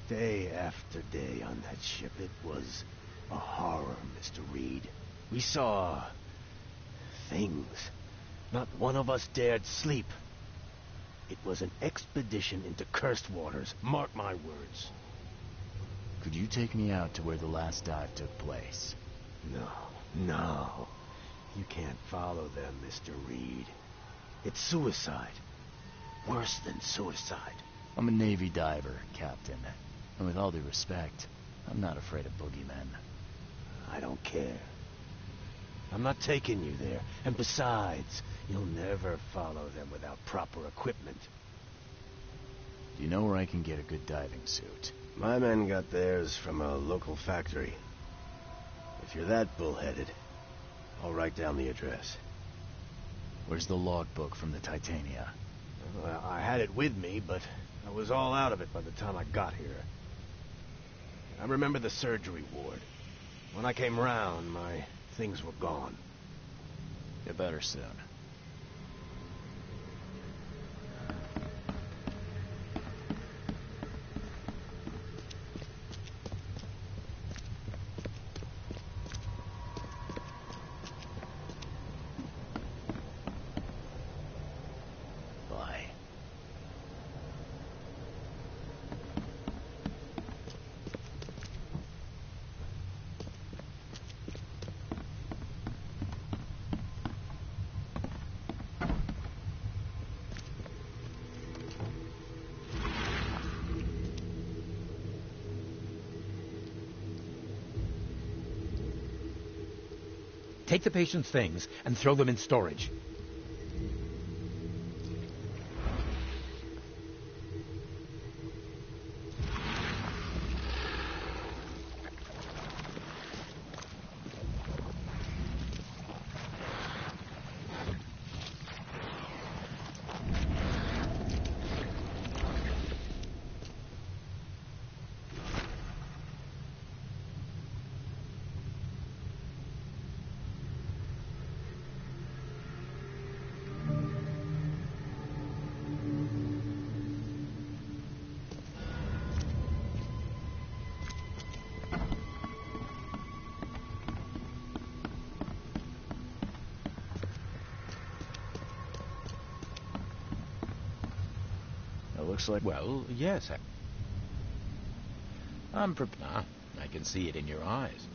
Day after day on that ship, it was a horror, Mr. Reed. We saw things. Not one of us dared sleep. It was an expedition into cursed waters. Mark my words. Could you take me out to where the last dive took place? No. You can't follow them, Mr. Reed. It's suicide. Worse than suicide. I'm a Navy diver, Captain. And with all due respect, I'm not afraid of boogeymen. I don't care. I'm not taking you there. And besides, you'll never follow them without proper equipment. Do you know where I can get a good diving suit? My men got theirs from a local factory. If you're that bullheaded, I'll write down the address. Where's the logbook from the Titania? Well, I had it with me, but I was all out of it by the time I got here. I remember the surgery ward. When I came round, my things were gone. Get better soon. Bye. Take the patient's things and throw them in storage. looks like... Well, yes. I'm I can see it in your eyes.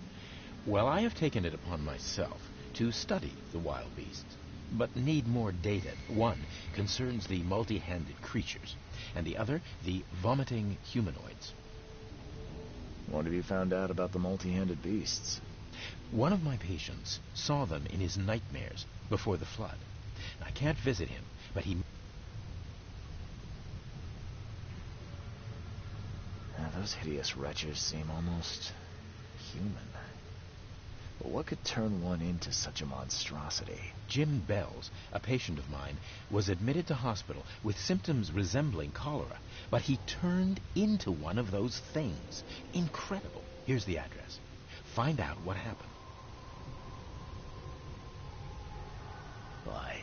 Well, I have taken it upon myself to study the wild beasts, but need more data. One concerns the multi-handed creatures, and the other, the vomiting humanoids. What have you found out about the multi-handed beasts? One of my patients saw them in his nightmares before the flood. I can't visit him, but he... Those hideous wretches seem almost human. But what could turn one into such a monstrosity? Jim Bells, a patient of mine, was admitted to hospital with symptoms resembling cholera, but he turned into one of those things. Incredible. Here's the address. Find out what happened. Bye.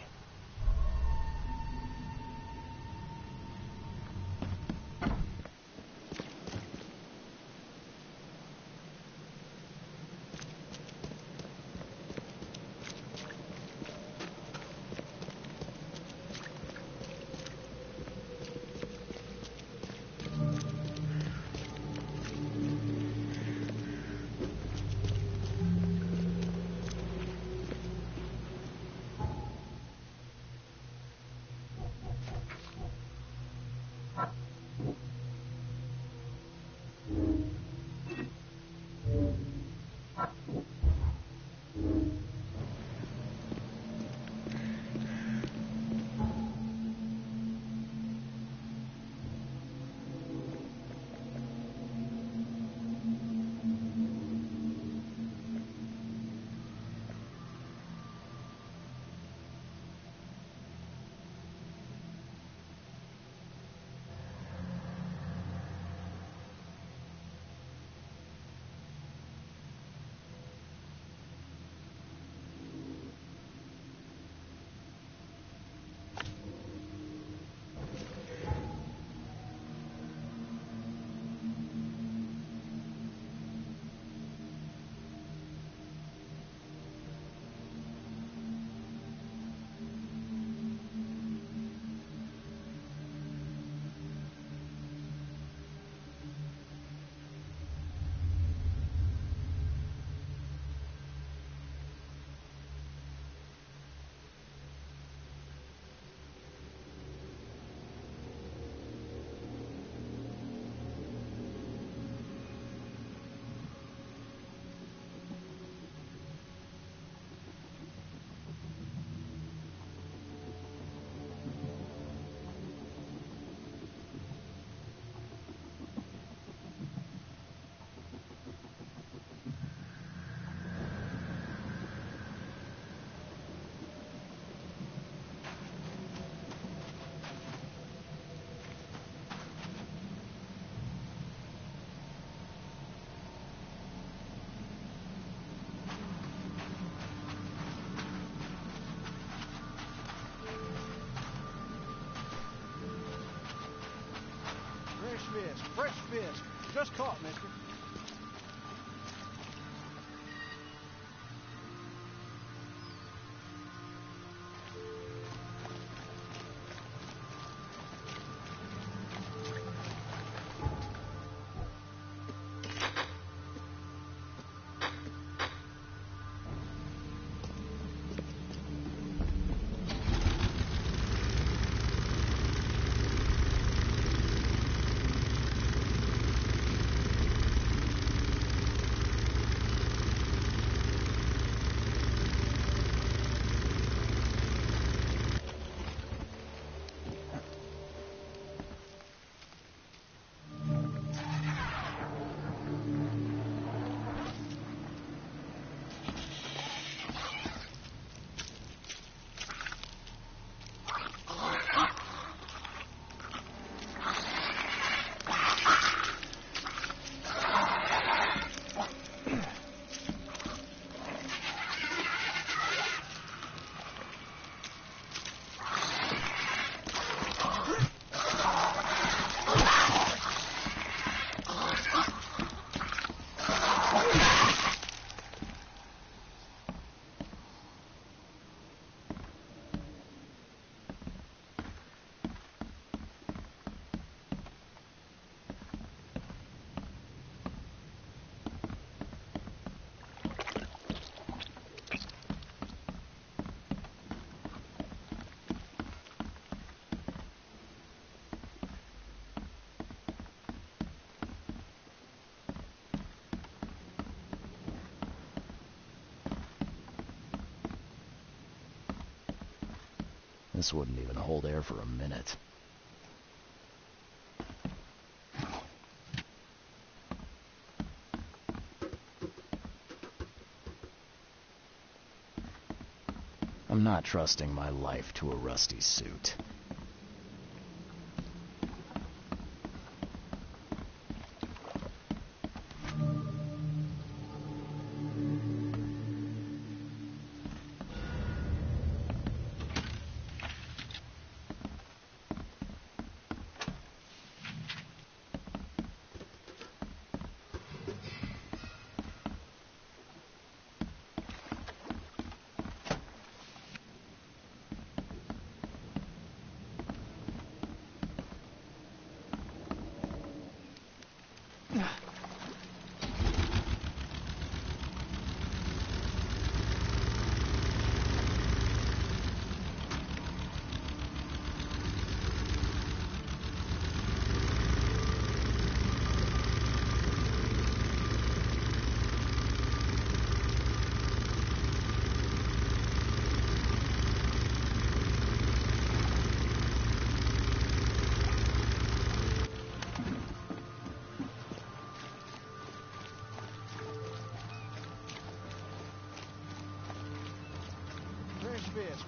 Fresh fish. Just caught, mister. This wouldn't even hold air for a minute. I'm not trusting my life to a rusty suit.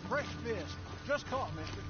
Fresh fish. Just caught, mister.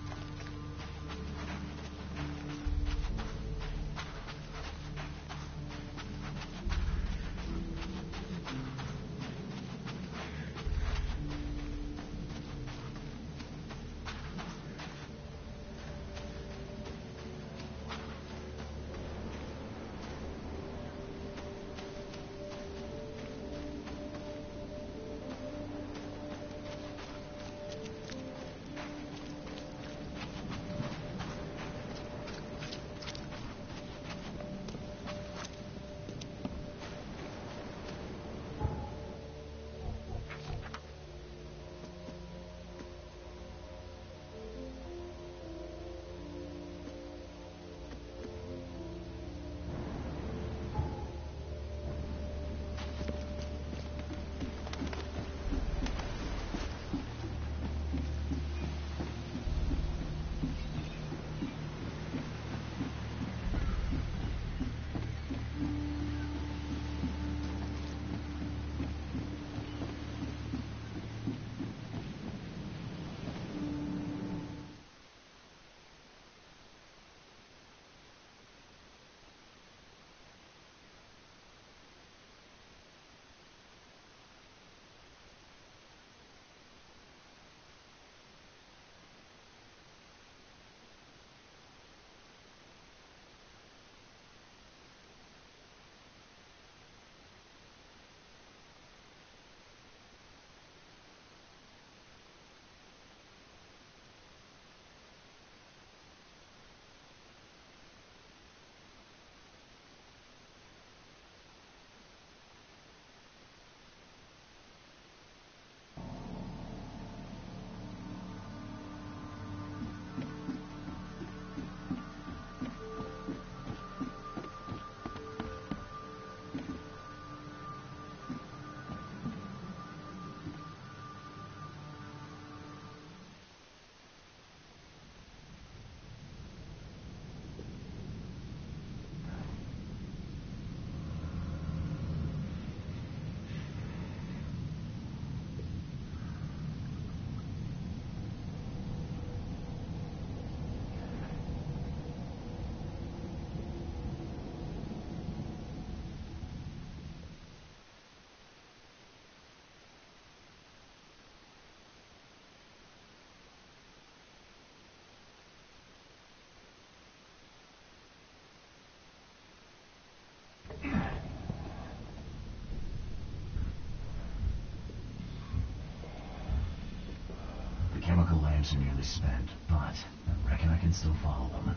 Chemical lamps are nearly spent, but I reckon I can still follow them.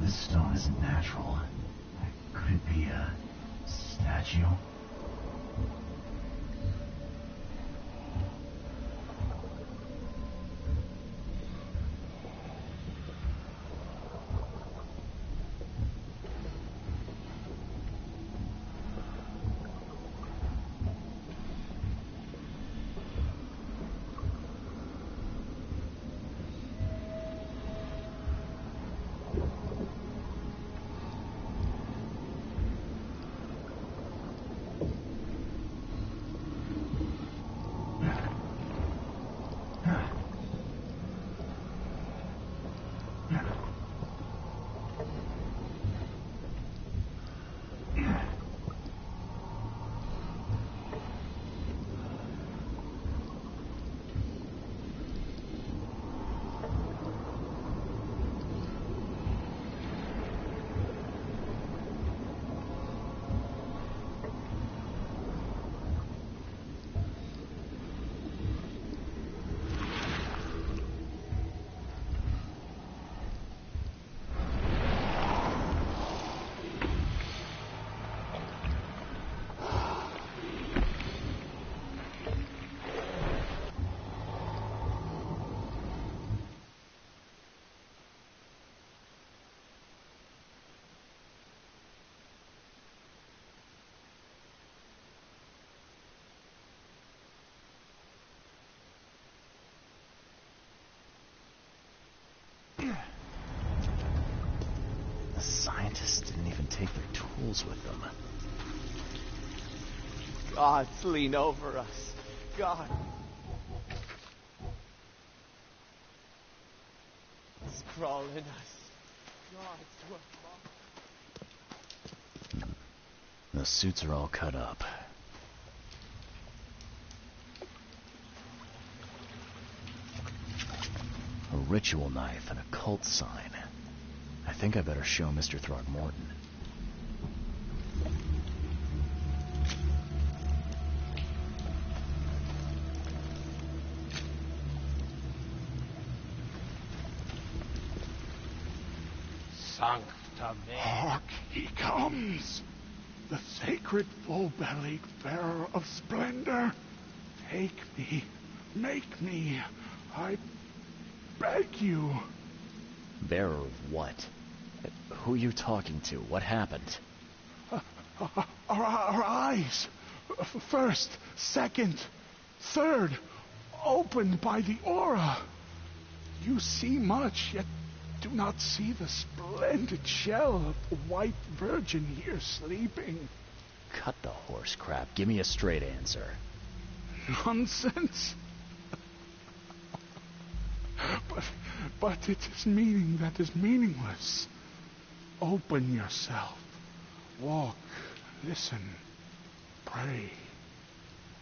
This stone isn't natural. Could it be a statue? deals with them. Gods lean over us. God. Sprawl in us. Gods work. The suits are all cut up. A ritual knife and a cult sign. I think I better show Mr. Throgmorton. Sancta me. Hark, he comes! The sacred full-bellied bearer of splendor. Take me, make me, I beg you. Bearer of what? Who are you talking to? What happened? Our eyes, first, second, third, opened by the aura. You see much, yet do not see the splendid shell of the white virgin here sleeping. Cut the horse crap. Give me a straight answer. Nonsense. But it is meaning that is meaningless. Open yourself. Walk. Listen. Pray.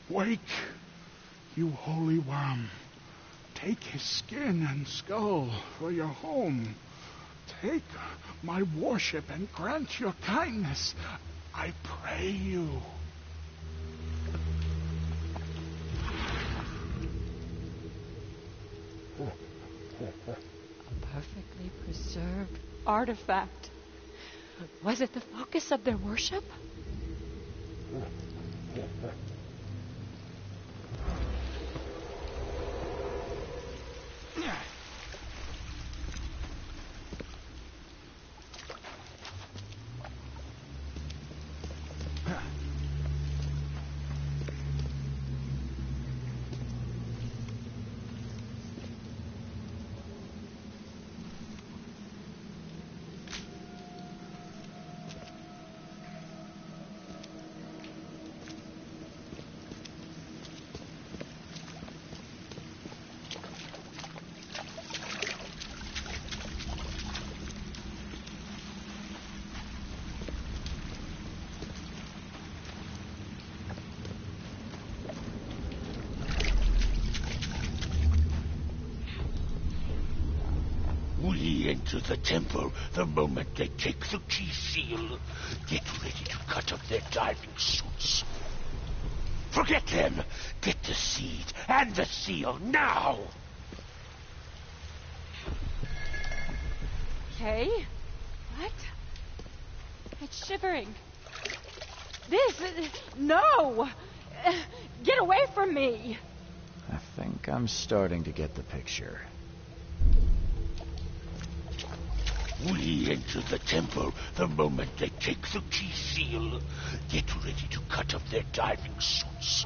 Wake, you holy worm. Take his skin and skull for your home. Take my worship and grant your kindness. I pray you. A perfectly preserved artifact. Was it the focus of their worship? We enter the temple the moment they take the key seal. Get ready to cut up their diving suits. Forget them! Get the seed and the seal now! Okay. What? It's shivering. This... No! Get away from me! I think I'm starting to get the picture. We enter the temple the moment they take the key seal. Get ready to cut up their diving suits.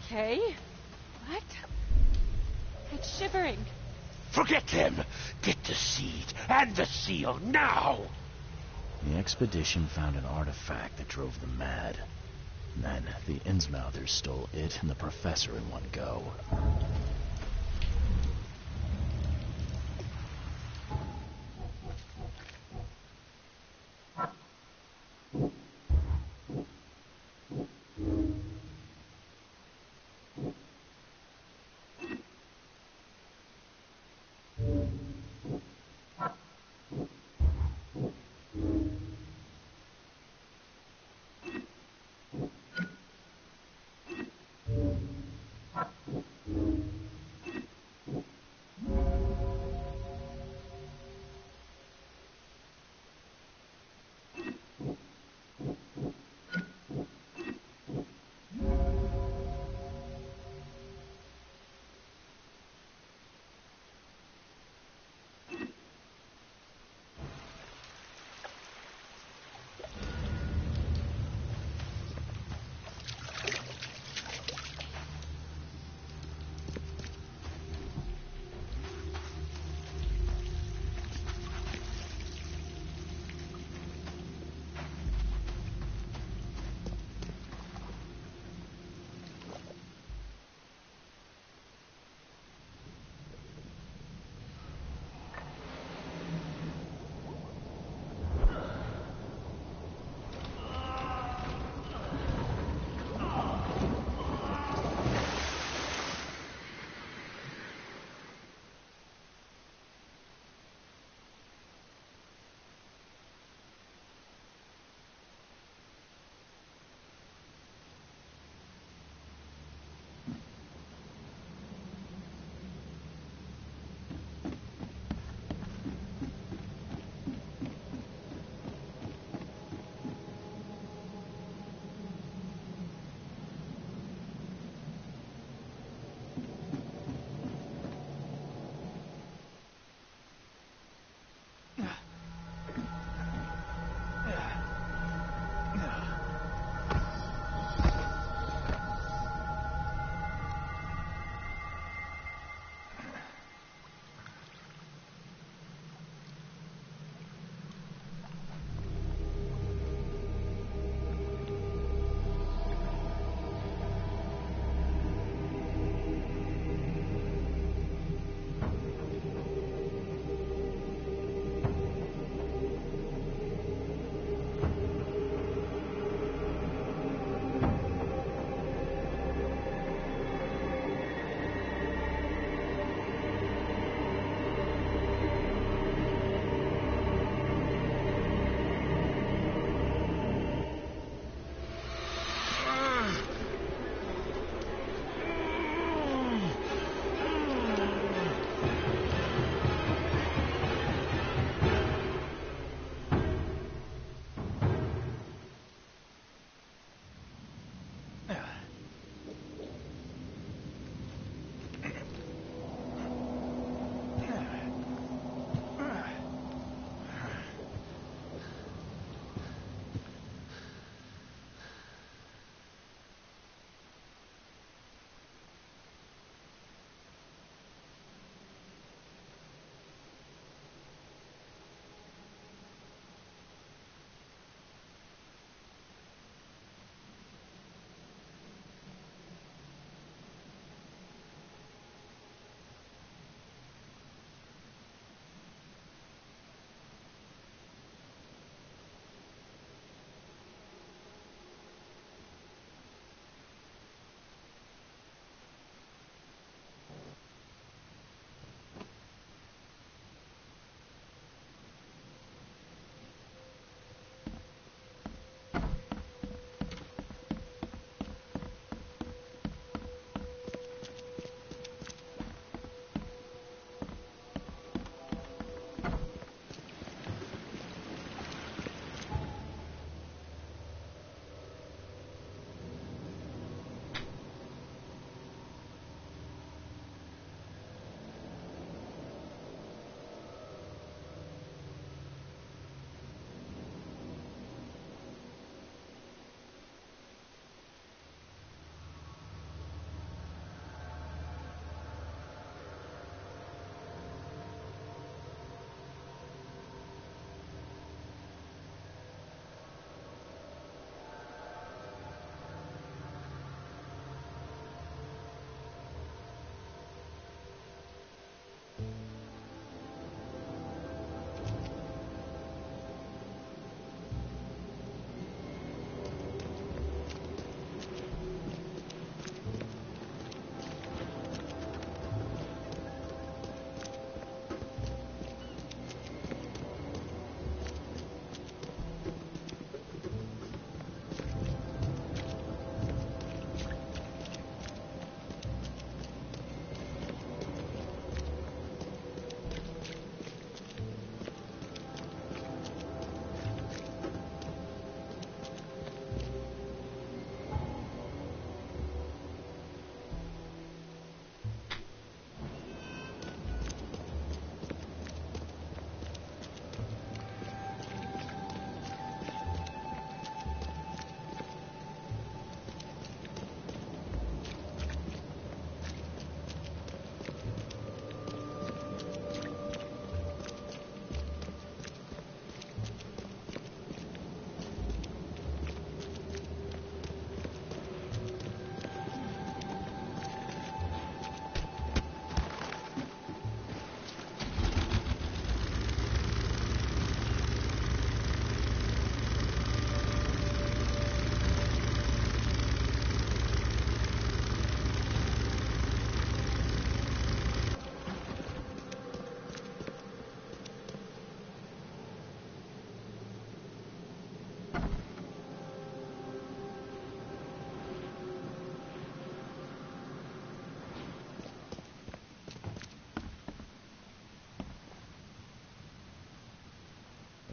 Okay. What? It's shivering. Forget them! Get the seed and the seal now! The expedition found an artifact that drove them mad. Then the Innsmouthers stole it and the professor in one go.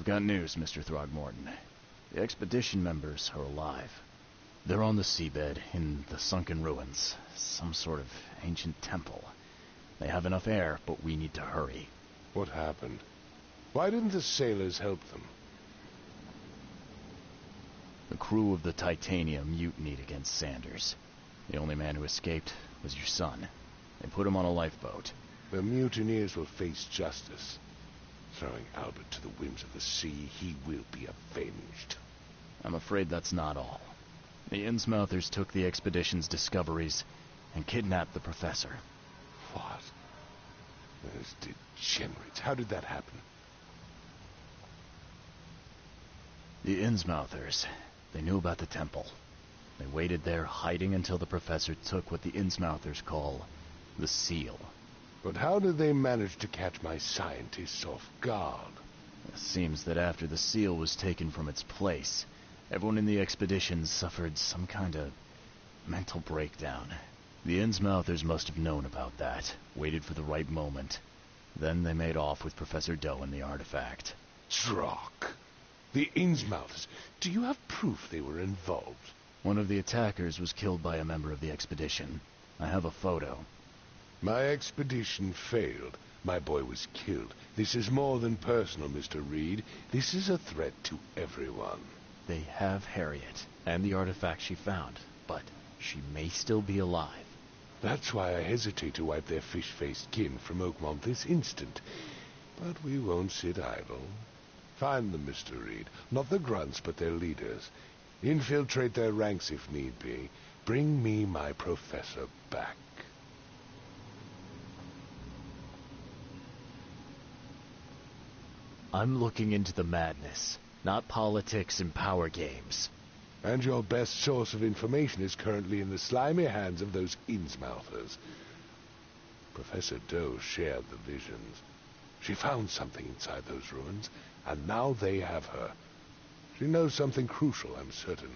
I've got news, Mr. Throgmorton. The expedition members are alive. They're on the seabed in the sunken ruins. Some sort of ancient temple. They have enough air, but we need to hurry. What happened? Why didn't the sailors help them? The crew of the Titanium mutinied against Sanders. The only man who escaped was your son. They put him on a lifeboat. The mutineers will face justice. Throwing Albert to the whims of the sea, he will be avenged. I'm afraid that's not all. The Innsmouthers took the expedition's discoveries and kidnapped the professor. What? Those degenerates. How did that happen? The Innsmouthers. They knew about the temple. They waited there, hiding until the professor took what the Innsmouthers call the seal. But how did they manage to catch my scientists off guard? It seems that after the seal was taken from its place, everyone in the expedition suffered some kind of mental breakdown. The Innsmouthers must have known about that, waited for the right moment. Then they made off with Professor Doe and the artifact. Drock. The Innsmouthers. Do you have proof they were involved? One of the attackers was killed by a member of the expedition. I have a photo. My expedition failed. My boy was killed. This is more than personal, Mr. Reed. This is a threat to everyone. They have Harriet, and the artifact she found, but she may still be alive. That's why I hesitate to wipe their fish-faced kin from Oakmont this instant. But we won't sit idle. Find them, Mr. Reed. Not the grunts, but their leaders. Infiltrate their ranks if need be. Bring me my professor back. I'm looking into the madness, not politics and power games. And your best source of information is currently in the slimy hands of those Innsmouthers. Professor Doe shared the visions. She found something inside those ruins, and now they have her. She knows something crucial, I'm certain.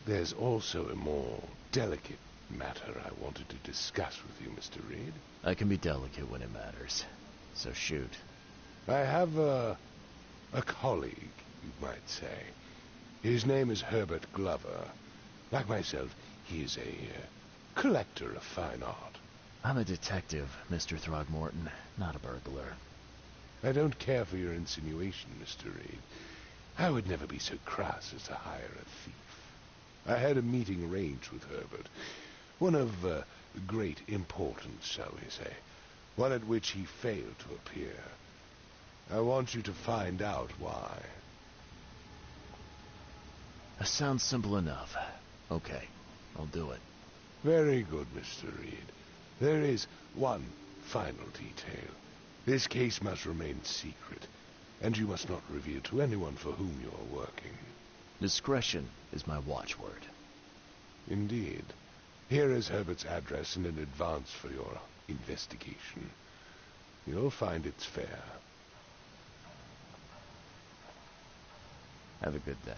There's also a more delicate matter I wanted to discuss with you, Mr. Reed. I can be delicate when it matters, so shoot. I have a colleague, you might say. His name is Herbert Glover. Like myself, he is a collector of fine art. I'm a detective, Mr. Throgmorton, not a burglar. I don't care for your insinuation, Mr. Reed. I would never be so crass as to hire a thief. I had a meeting arranged with Herbert. One of great importance, shall we say. One at which he failed to appear. I want you to find out why. That sounds simple enough. Okay, I'll do it. Very good, Mr. Reed. There is one final detail. This case must remain secret, and you must not reveal to anyone for whom you are working. Discretion is my watchword. Indeed. Here is Herbert's address in advance for your investigation. You'll find it's fair. Have a good day.